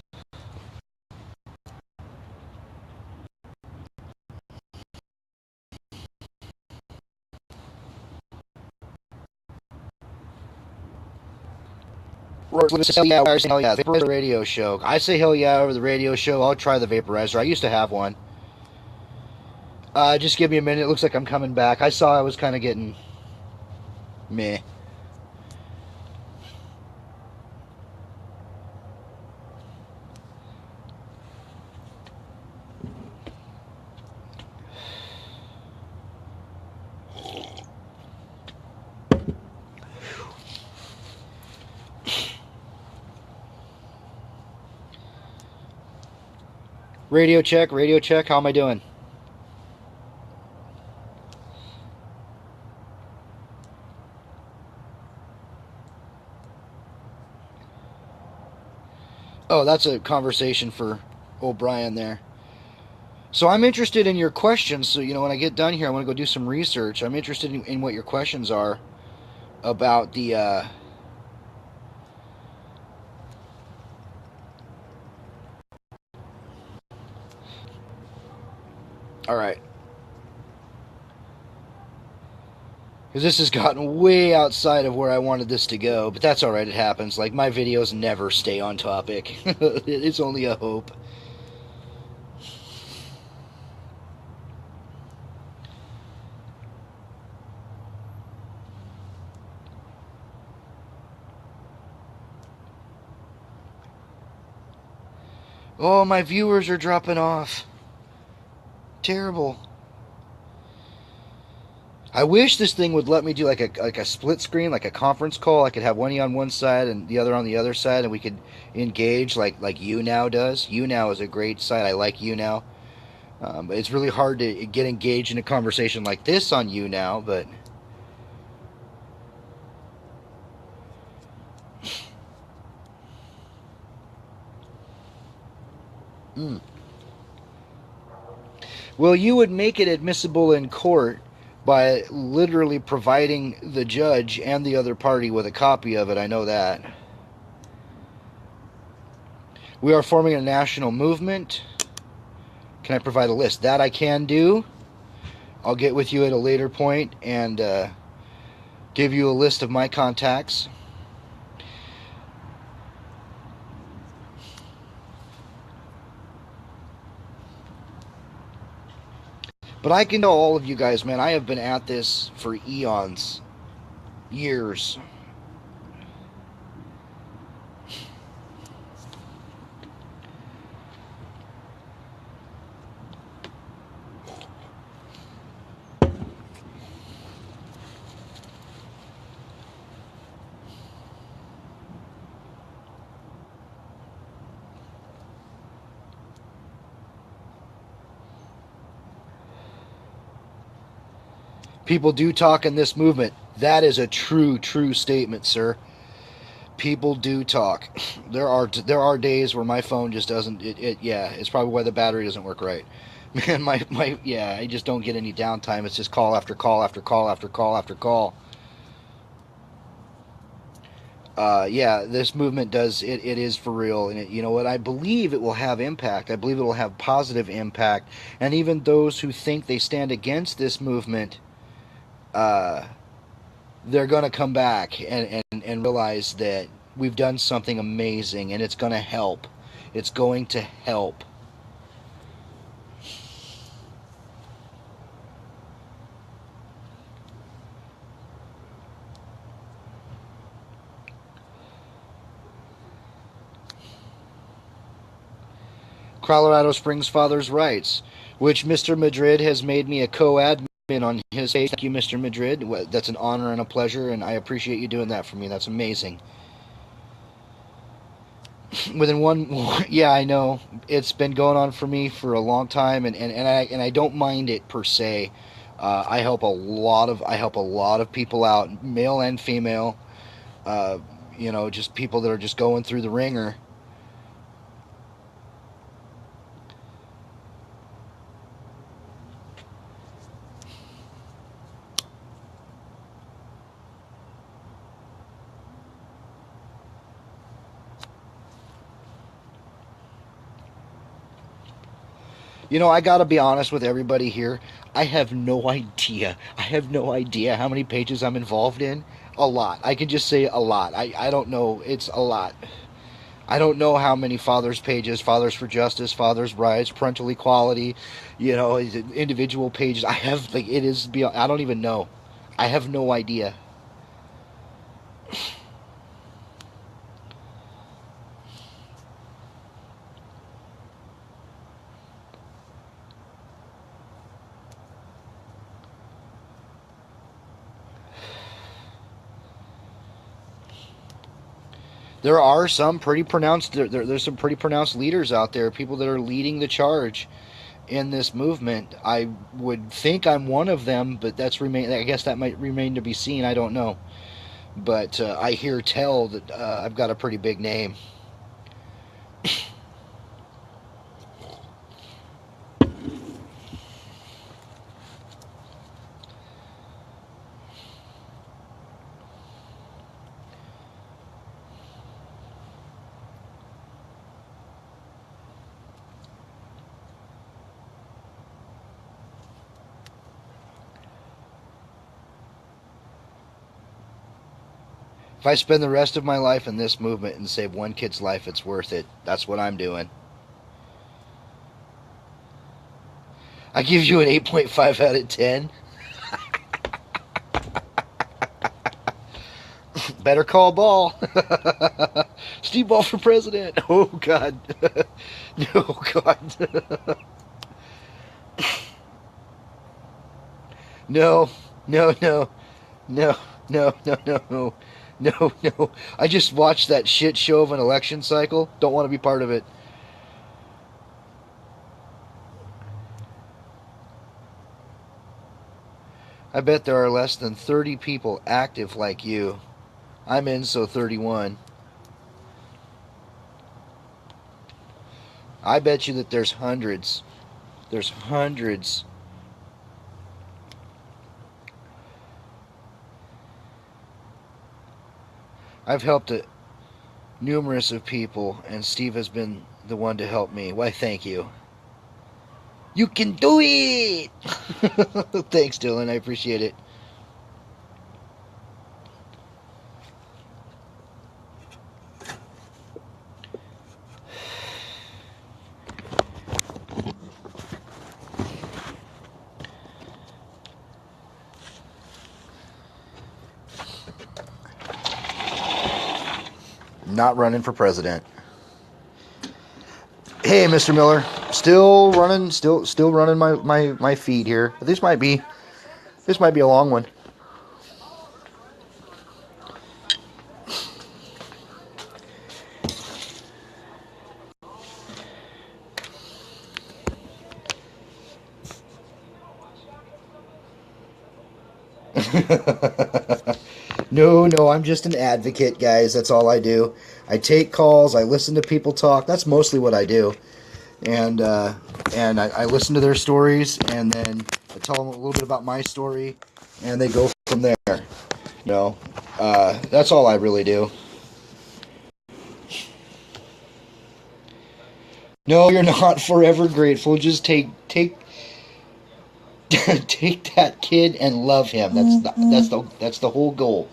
Speaker 1: Hell yeah, hell yeah, Vaporizer radio show. I say hell yeah over the radio show. I'll try the Vaporizer. I used to have one. Just give me a minute. It looks like I'm coming back. I saw I was kind of getting meh. Radio check, radio check. How am I doing? Oh, that's a conversation for O'Brien there. So I'm interested in your questions. So, when I get done here, I want to go do some research. I'm interested in what your questions are about the... All right. Because this has gotten way outside of where I wanted this to go, but that's alright, it happens. Like, my videos never stay on topic. It's only a hope. Oh, my viewers are dropping off. Terrible. I wish this thing would let me do like a split screen, like a conference call. I could have one on one side and the other on the other side, and we could engage like YouNow does. YouNow is a great site. I like YouNow. It's really hard to get engaged in a conversation like this on YouNow, but well, you would make it admissible in court by literally providing the judge and the other party with a copy of it. I know that. We are forming a national movement. Can I provide a list? That I can do. I'll get with you at a later point and give you a list of my contacts. But I can tell all of you guys, man, I have been at this for eons, years. People do talk in this movement. That is a true statement, sir. People do talk. There are days where my phone just doesn't. Yeah, it's probably why the battery doesn't work right. Man, yeah, I just don't get any downtime. It's just call after call after call after call after call. Yeah, this movement does it. It is for real, and you know what? I believe it will have impact. I believe it will have positive impact, and even those who think they stand against this movement, they're going to come back and realize that we've done something amazing, and it's going to help. It's going to help. Colorado Springs Fathers' Rights, which Mr. Madrid has made me a co-admin on his page. Thank you, Mr. Madrid. That's an honor and a pleasure, and I appreciate you doing that for me. That's amazing. Within one, yeah, I know it's been going on for me for a long time, and I don't mind it per se. I help a lot of people out, male and female. Uh, just people that are just going through the ringer. I got to be honest with everybody here. I have no idea. I have no idea how many pages I'm involved in. A lot. I can just say a lot. I don't know. It's a lot. I don't know how many fathers pages, Fathers for Justice, Fathers' Rights, Parental Equality, individual pages. I have, like, it is beyond, I don't even know. I have no idea. There are some pretty pronounced, there's some pretty pronounced leaders out there, people that are leading the charge in this movement. I would think I'm one of them, but I guess that might remain to be seen. I don't know. But I hear tell that I've got a pretty big name. If I spend the rest of my life in this movement and save one kid's life, it's worth it. That's what I'm doing. I give you an 8.5 out of 10. Better call Ball. Steve Ball for president. Oh, God. No, God. No, no, no, no, no, no, no, no, no. I just watched that shit show of an election cycle. Don't want to be part of it. I bet there are less than 30 people active like you. I'm in, so 31. I bet you that there's hundreds. There's hundreds. I've helped numerous of people, and Steve has been the one to help me. Why, thank you. You can do it! Thanks, Dylan. I appreciate it. Not running for president. Hey, Mr. Miller, still running my feed here. But this might be a long one. No, I'm just an advocate, guys. That's all I do. I take calls. I listen to people talk. That's mostly what I do. And I listen to their stories, and then I tell them a little bit about my story, and they go from there. That's all I really do. No, you're not forever grateful. Just take take that kid and love him. That's the whole goal.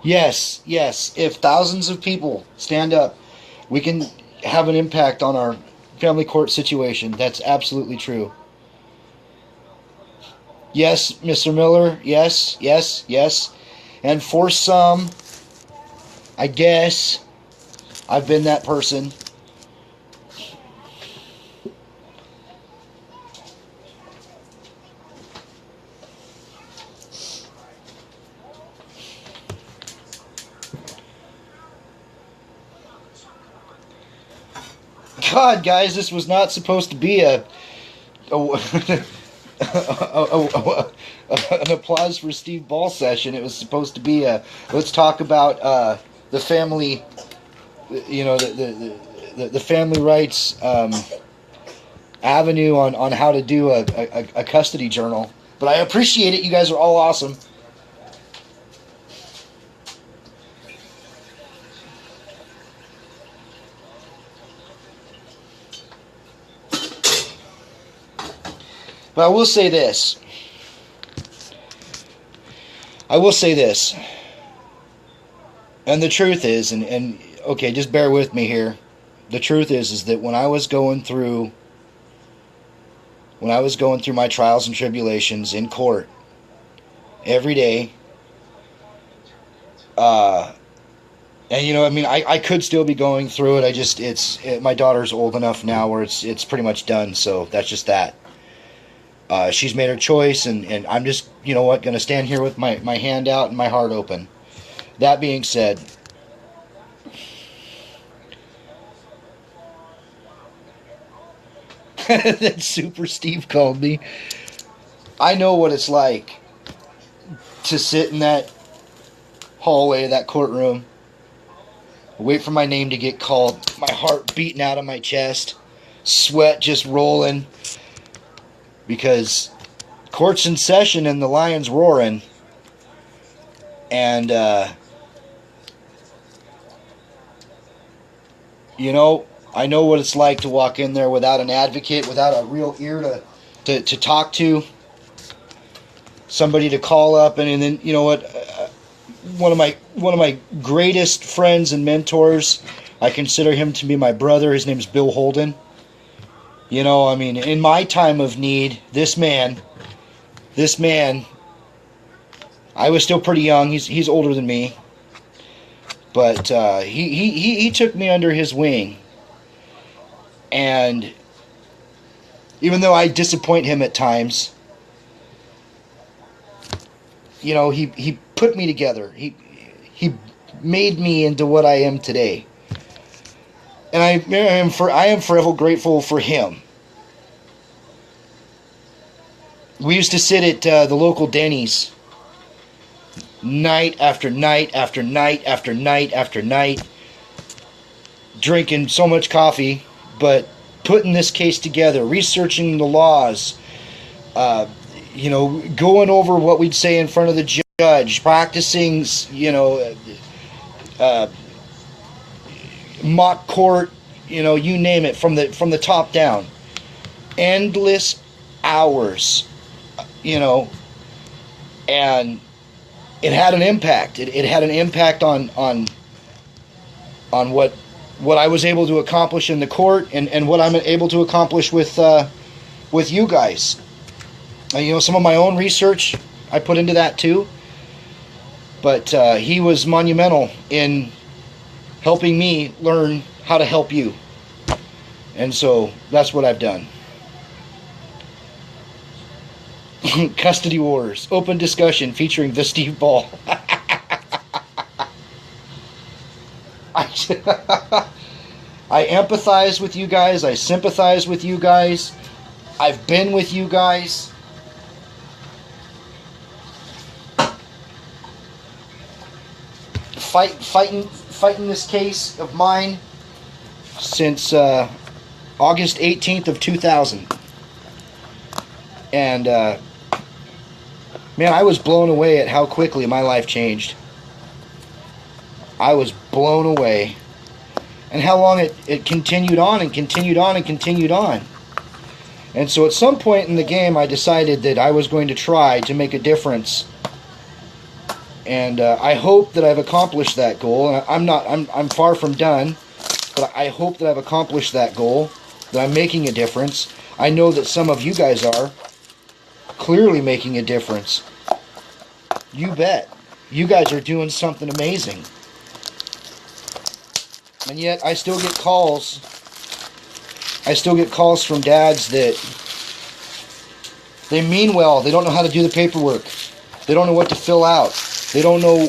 Speaker 1: Yes. If thousands of people stand up, we can have an impact on our family court situation. That's absolutely true. Yes, Mr. Miller. Yes. And for some, I guess, I've been that person. God, guys, this was not supposed to be an applause for Steve Ball session. It was supposed to be let's talk about the family, the family rights avenue on how to do a custody journal. But I appreciate it. You guys are all awesome. But I will say this. And the truth is, and okay, just bear with me here. The truth is that when I was going through my trials and tribulations in court every day, and I could still be going through it. My daughter's old enough now where it's pretty much done. So that's just that. She's made her choice, and I'm just, going to stand here with my hand out and my heart open. That being said, that Super Steve called me. I know what it's like to sit in that hallway of that courtroom, wait for my name to get called, my heart beating out of my chest, sweat just rolling. Because court's in session and the lion's roaring, and You know, I know what it's like to walk in there without an advocate, without a real ear to talk to, somebody to call up, and then you know what? One of my greatest friends and mentors, I consider him to be my brother. His name's Bill Holden. You know, I mean, in my time of need, this man, I was still pretty young. He's older than me, but he took me under his wing, and even though I disappoint him at times, you know, he put me together. He made me into what I am today, and I am forever grateful for him. We used to sit at the local Denny's night after night after night after night after night, drinking so much coffee, but putting this case together, researching the laws, you know, going over what we'd say in front of the judge, practicing, you know, mock court, you know, you name it, from the top down. Endless hours, you know, and it had an impact. It had an impact on what I was able to accomplish in the court, and what I'm able to accomplish with you guys. You know, some of my own research I put into that too. But he was monumental in helping me learn how to help you. And so that's what I've done. Custody Wars. Open discussion featuring the Steve Ball. I empathize with you guys. I sympathize with you guys. I've been with you guys. Fighting this case of mine since August 18th of 2000. And man, I was blown away at how quickly my life changed. I was blown away. And how long it continued on and continued on and continued on. And so at some point in the game, I decided that I was going to try to make a difference. And I hope that I've accomplished that goal. And I'm far from done, but I hope that I've accomplished that goal, that I'm making a difference. I know that some of you guys are clearly making a difference. You bet. You guys are doing something amazing. And yet I still get calls. I still get calls from dads that they mean well. They don't know how to do the paperwork. They don't know what to fill out. They don't know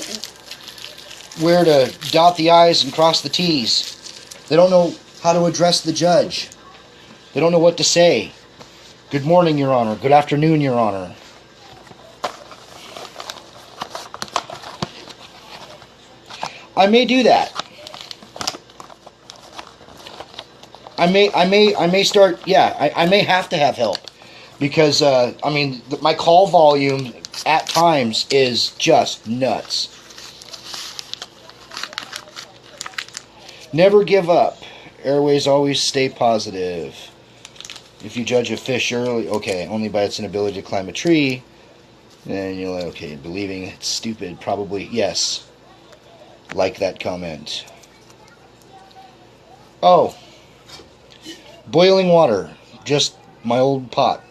Speaker 1: where to dot the I's and cross the T's. They don't know how to address the judge. They don't know what to say. Good morning, Your Honor. Good afternoon, Your Honor. I may do that. I may start. Yeah, I may have to have help, because I mean, my call volume at times is just nuts. Never give up. Airways always stay positive. If you judge a fish early, okay, only by its inability to climb a tree, then you're like, okay, believing it's stupid, probably, yes. Like that comment. Oh. Boiling water. Just my old pot.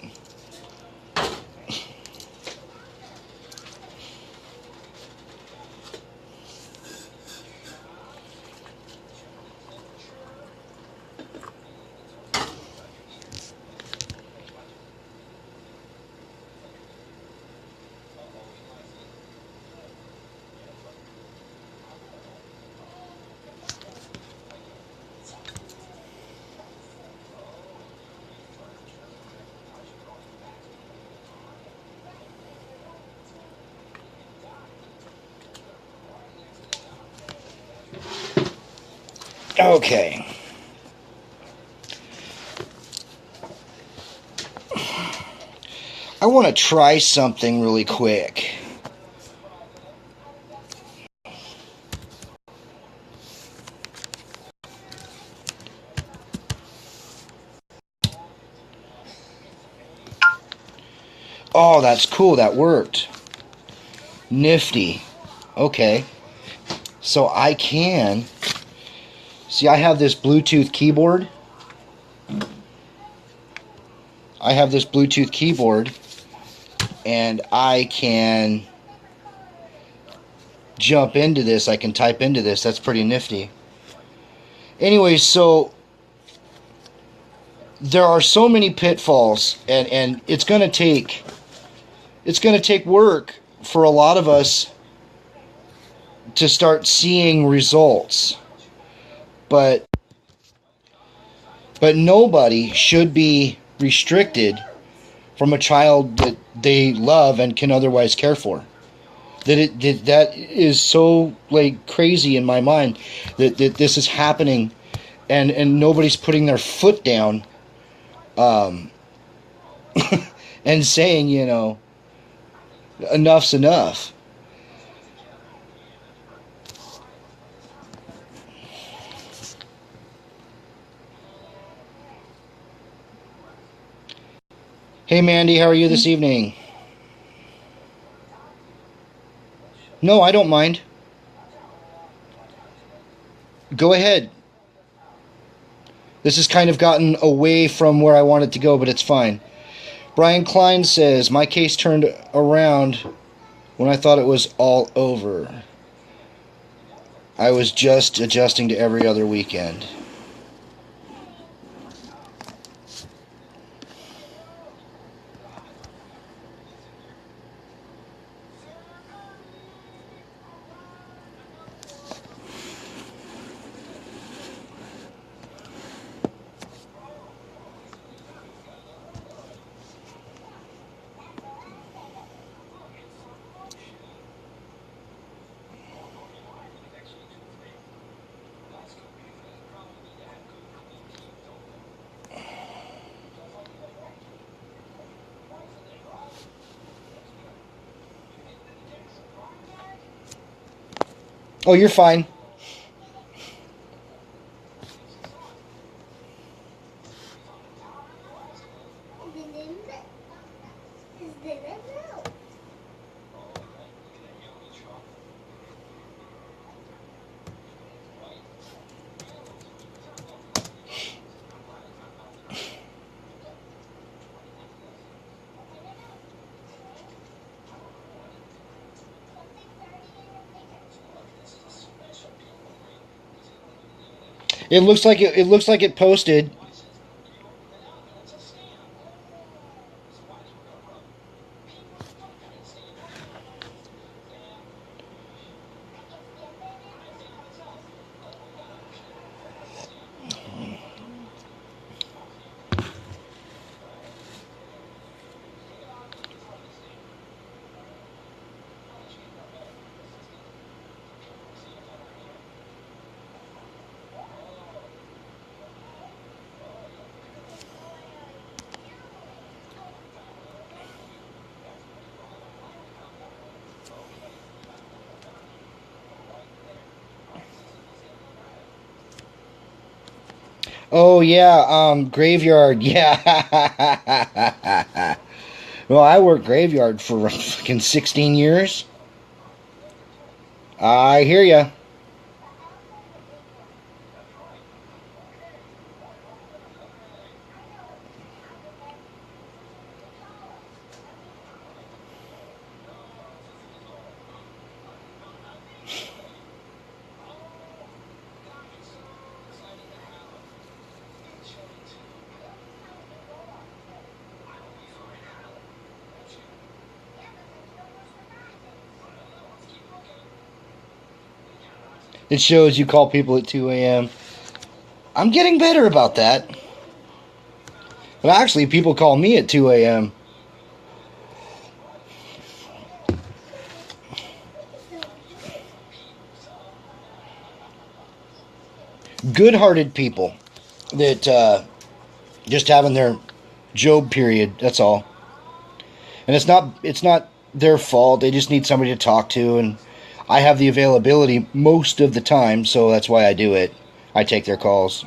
Speaker 1: Okay. I want to try something really quick. Oh, that's cool. That worked. Nifty. Okay. So I can... See, I have this Bluetooth keyboard. And I can jump into this. I can type into this. That's pretty nifty. Anyway, so there are so many pitfalls, and it's going to take work for a lot of us to start seeing results. But nobody should be restricted from a child that they love and can otherwise care for. That is so like crazy in my mind that this is happening, and nobody's putting their foot down, and saying, enough's enough. Hey Mandy, how are you this evening? No, I don't mind. Go ahead. This has kind of gotten away from where I wanted to go, but it's fine. Brian Klein says, my case turned around when I thought it was all over. I was just adjusting to every other weekend. Oh, you're fine. It looks like it posted. Oh yeah, graveyard. Yeah. Well, I worked graveyard for fucking 16 years. I hear ya. It shows you call people at 2 a.m. I'm getting better about that. But actually, people call me at 2 a.m. Good-hearted people that just having their Job period. That's all. And it's not their fault. They just need somebody to talk to, and I have the availability most of the time, so that's why I do it. I take their calls.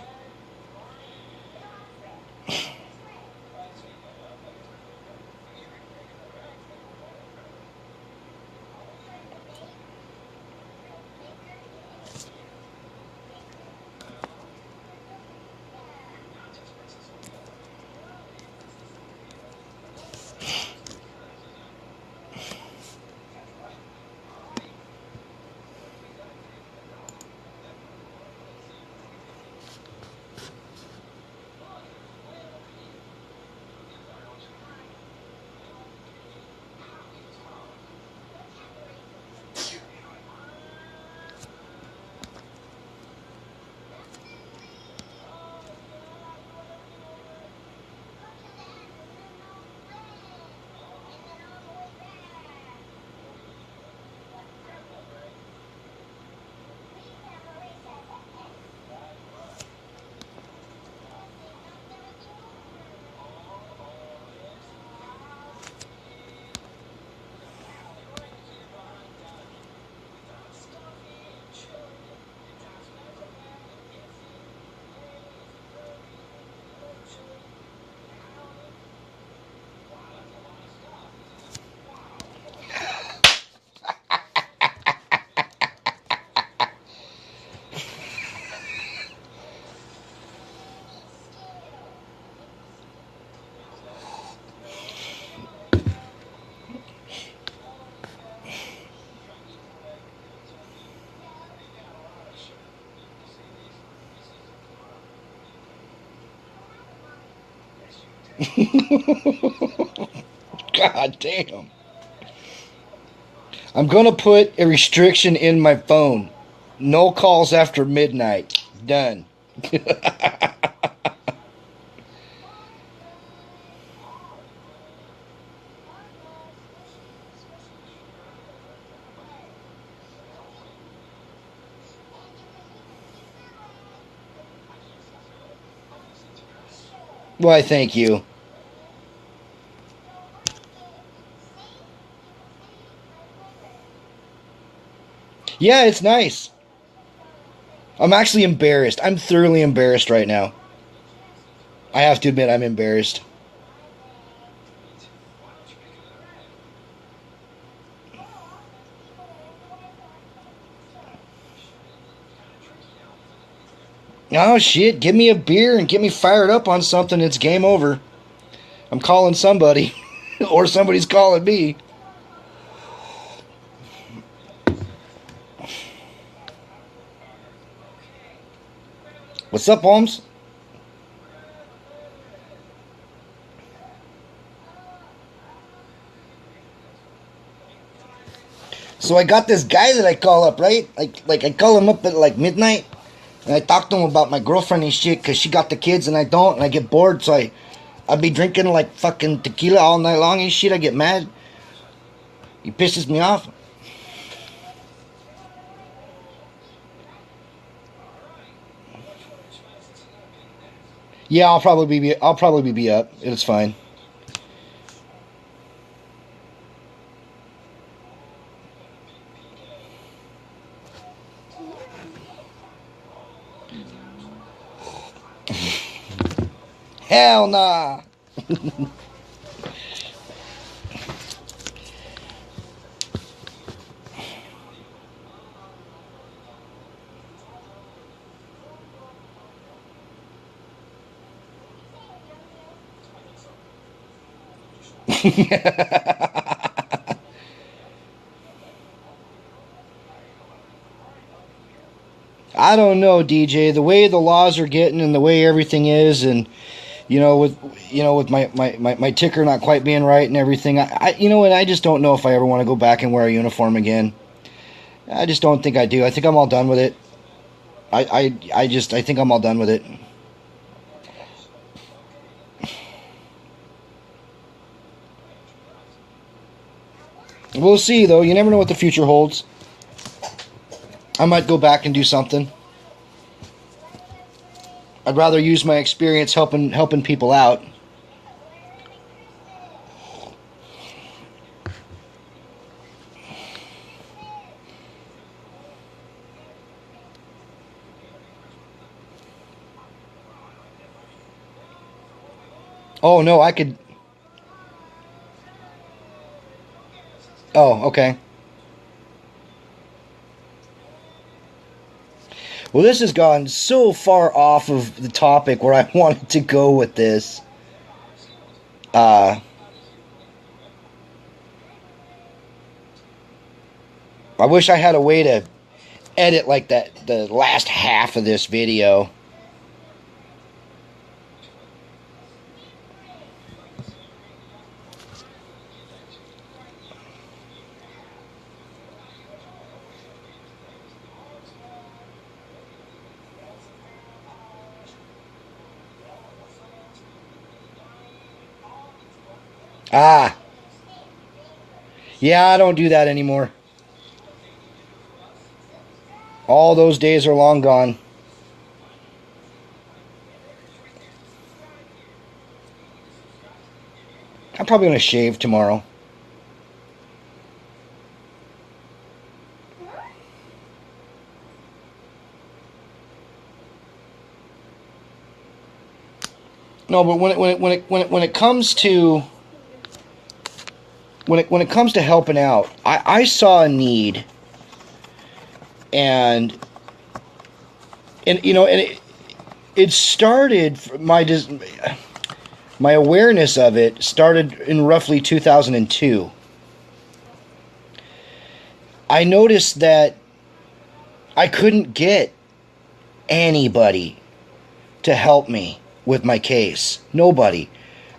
Speaker 1: God damn. I'm gonna put a restriction in my phone. No calls after midnight. Done. Why, thank you. Yeah, it's nice. I'm actually embarrassed. I'm thoroughly embarrassed right now. I have to admit, I'm embarrassed. Oh, shit. Give me a beer and get me fired up on something. It's game over. I'm calling somebody. Or somebody's calling me. What's up, Holmes? So I got this guy that I call up, right? Like I call him up at like midnight, and I talk to him about my girlfriend and shit, cause she got the kids and I don't, and I get bored, so I'd be drinking like fucking tequila all night long and shit. I get mad. He pisses me off. Yeah, I'll probably be up. It's fine. Hell nah. I don't know, DJ. The way the laws are getting and the way everything is, and with my ticker not quite being right and everything, I just don't know if I ever want to go back and wear a uniform again. I just don't think I do. I think I'm all done with it. I think I'm all done with it. We'll see, though. You never know what the future holds. I might go back and do something. I'd rather use my experience helping people out. Oh, no, I could... Oh, okay. Well, this has gone so far off of the topic where I wanted to go with this. I wish I had a way to edit like that, the last half of this video. Ah. Yeah, I don't do that anymore. All those days are long gone. I'm probably going to shave tomorrow. No, but when it comes to when it comes to helping out, I saw a need, and it started my awareness of it started in roughly 2002. I noticed that I couldn't get anybody to help me with my case. Nobody.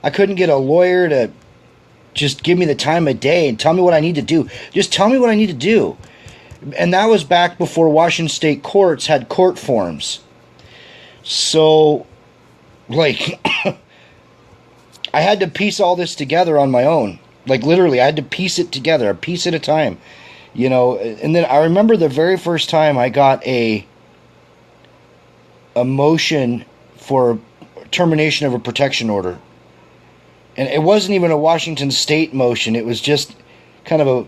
Speaker 1: I couldn't get a lawyer to just give me the time of day and tell me what I need to do. Just tell me what I need to do. And that was back before Washington State courts had court forms. So, like, I had to piece all this together on my own. Like, literally, I had to piece it together, a piece at a time. You know, and then I remember the very first time I got a motion for termination of a protection order. And it wasn't even a Washington State motion. It was just kind of a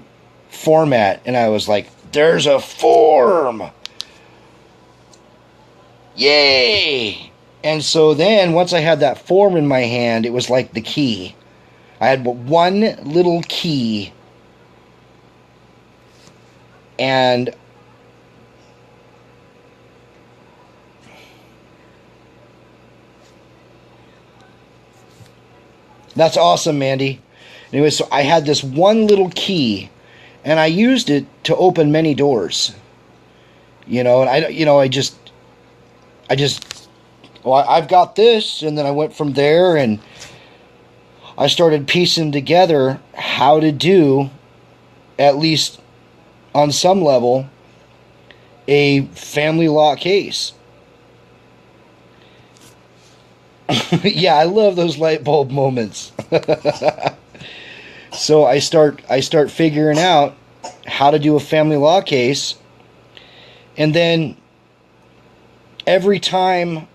Speaker 1: format. And I was like, there's a form. Yay. And so then once I had that form in my hand, it was like the key. I had one little key. And that's awesome, Mandy. Anyway, so I had this one little key, and I used it to open many doors. You know, and I've got this, and then I went from there, and I started piecing together how to do, at least on some level, a family law case. Yeah, I love those light bulb moments. So I start figuring out how to do a family law case, and then every time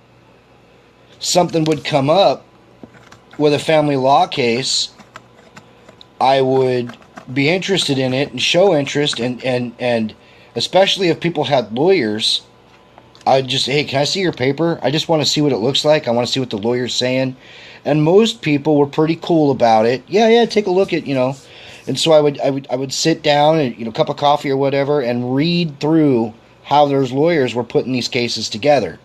Speaker 1: something would come up with a family law case, I would be interested in it and show interest, and especially if people had lawyers, I'd just, hey, can I see your paper? I just want to see what it looks like. I want to see what the lawyer's saying. And most people were pretty cool about it. Yeah, take a look at, you know. And so I would sit down and, you know, cup of coffee or whatever, and read through how those lawyers were putting these cases together,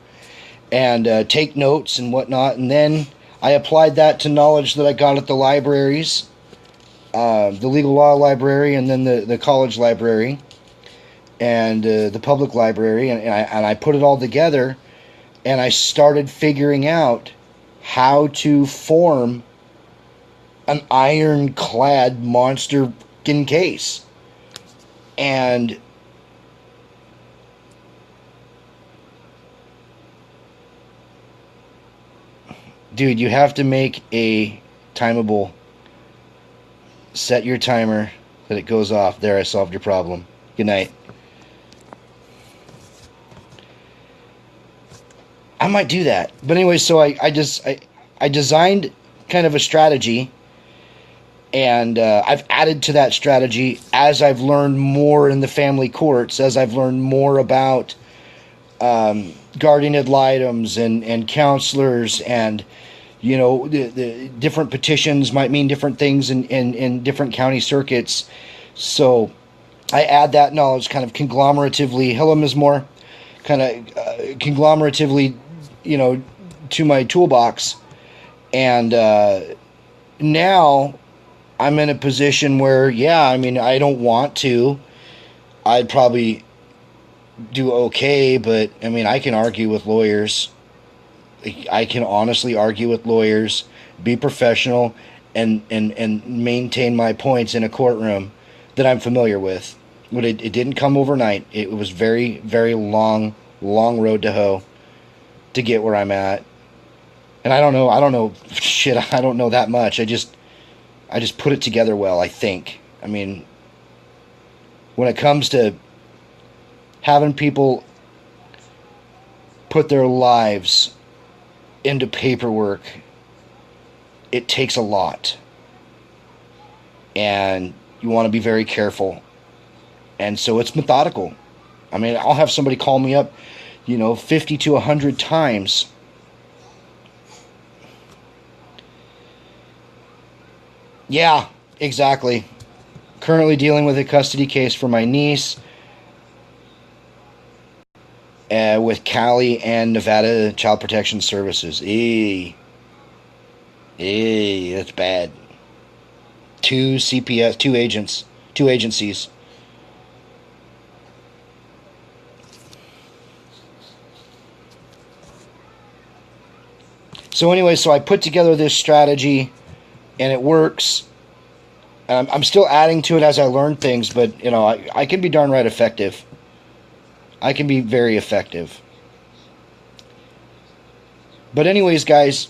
Speaker 1: and take notes and whatnot. And then I applied that to knowledge that I got at the libraries, the legal law library, and then the college library, and the public library, and I put it all together, and I started figuring out how to form an ironclad monster case. And dude, you have to make a timeable. Set your timer that it goes off. There, I solved your problem. Good night. I might do that. But anyway, so I designed kind of a strategy, and I've added to that strategy as I've learned more in the family courts, as I've learned more about guardian ad litems and counselors, and, you know, the different petitions might mean different things in different county circuits. So I add that knowledge kind of conglomeratively. Hello, Ms. Moore. Kind of conglomeratively, you know, to my toolbox. And now I'm in a position where, yeah, I mean, I don't want to. I'd probably do okay, but I mean, I can argue with lawyers. I can honestly argue with lawyers, be professional, and maintain my points in a courtroom that I'm familiar with. But it didn't come overnight. It was very, very long road to hoe to get where I'm at. And I don't know shit, I don't know that much. I just put it together well, I think. I mean, when it comes to having people put their lives into paperwork, it takes a lot. And you want to be very careful. And so it's methodical. I mean, I'll have somebody call me up, you know, 50 to 100 times. Yeah, exactly. Currently dealing with a custody case for my niece with Cali and Nevada Child Protection Services. That's bad. Two agencies. So anyway, so I put together this strategy and it works. I'm still adding to it as I learn things, but you know, I can be darn right effective. I can be very effective. But anyways, guys,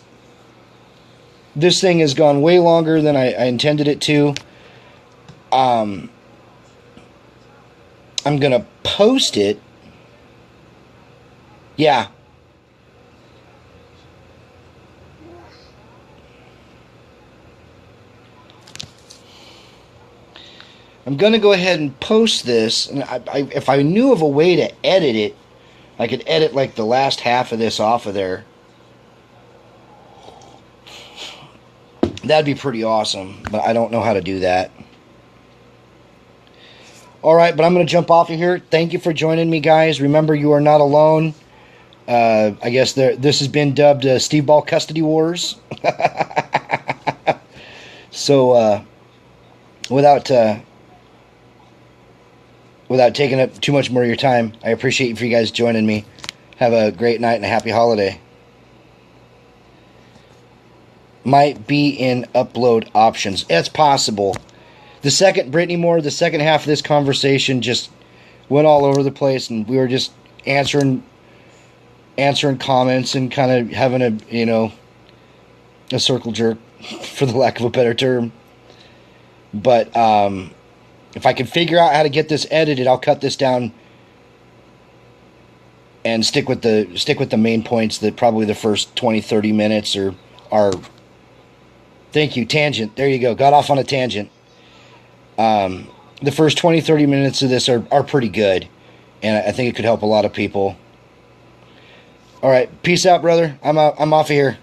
Speaker 1: this thing has gone way longer than I intended it to. I'm gonna post it. Yeah. I'm going to go ahead and post this. And if I knew of a way to edit it, I could edit like the last half of this off of there. That'd be pretty awesome, but I don't know how to do that. Alright, but I'm going to jump off of here. Thank you for joining me, guys. Remember, you are not alone. I guess this has been dubbed Steve Ball Custody Wars. So, without taking up too much more of your time, I appreciate you guys joining me. Have a great night and a happy holiday. Might be in upload options. It's possible. The second half of this conversation just went all over the place, and we were just answering comments and kind of having a circle jerk, for the lack of a better term. But if I can figure out how to get this edited, I'll cut this down and stick with the main points. That probably the first 20-30 minutes are. Thank you, tangent. There you go. Got off on a tangent. The first 20-30 minutes of this are pretty good, and I think it could help a lot of people. All right, peace out, brother. I'm off of here.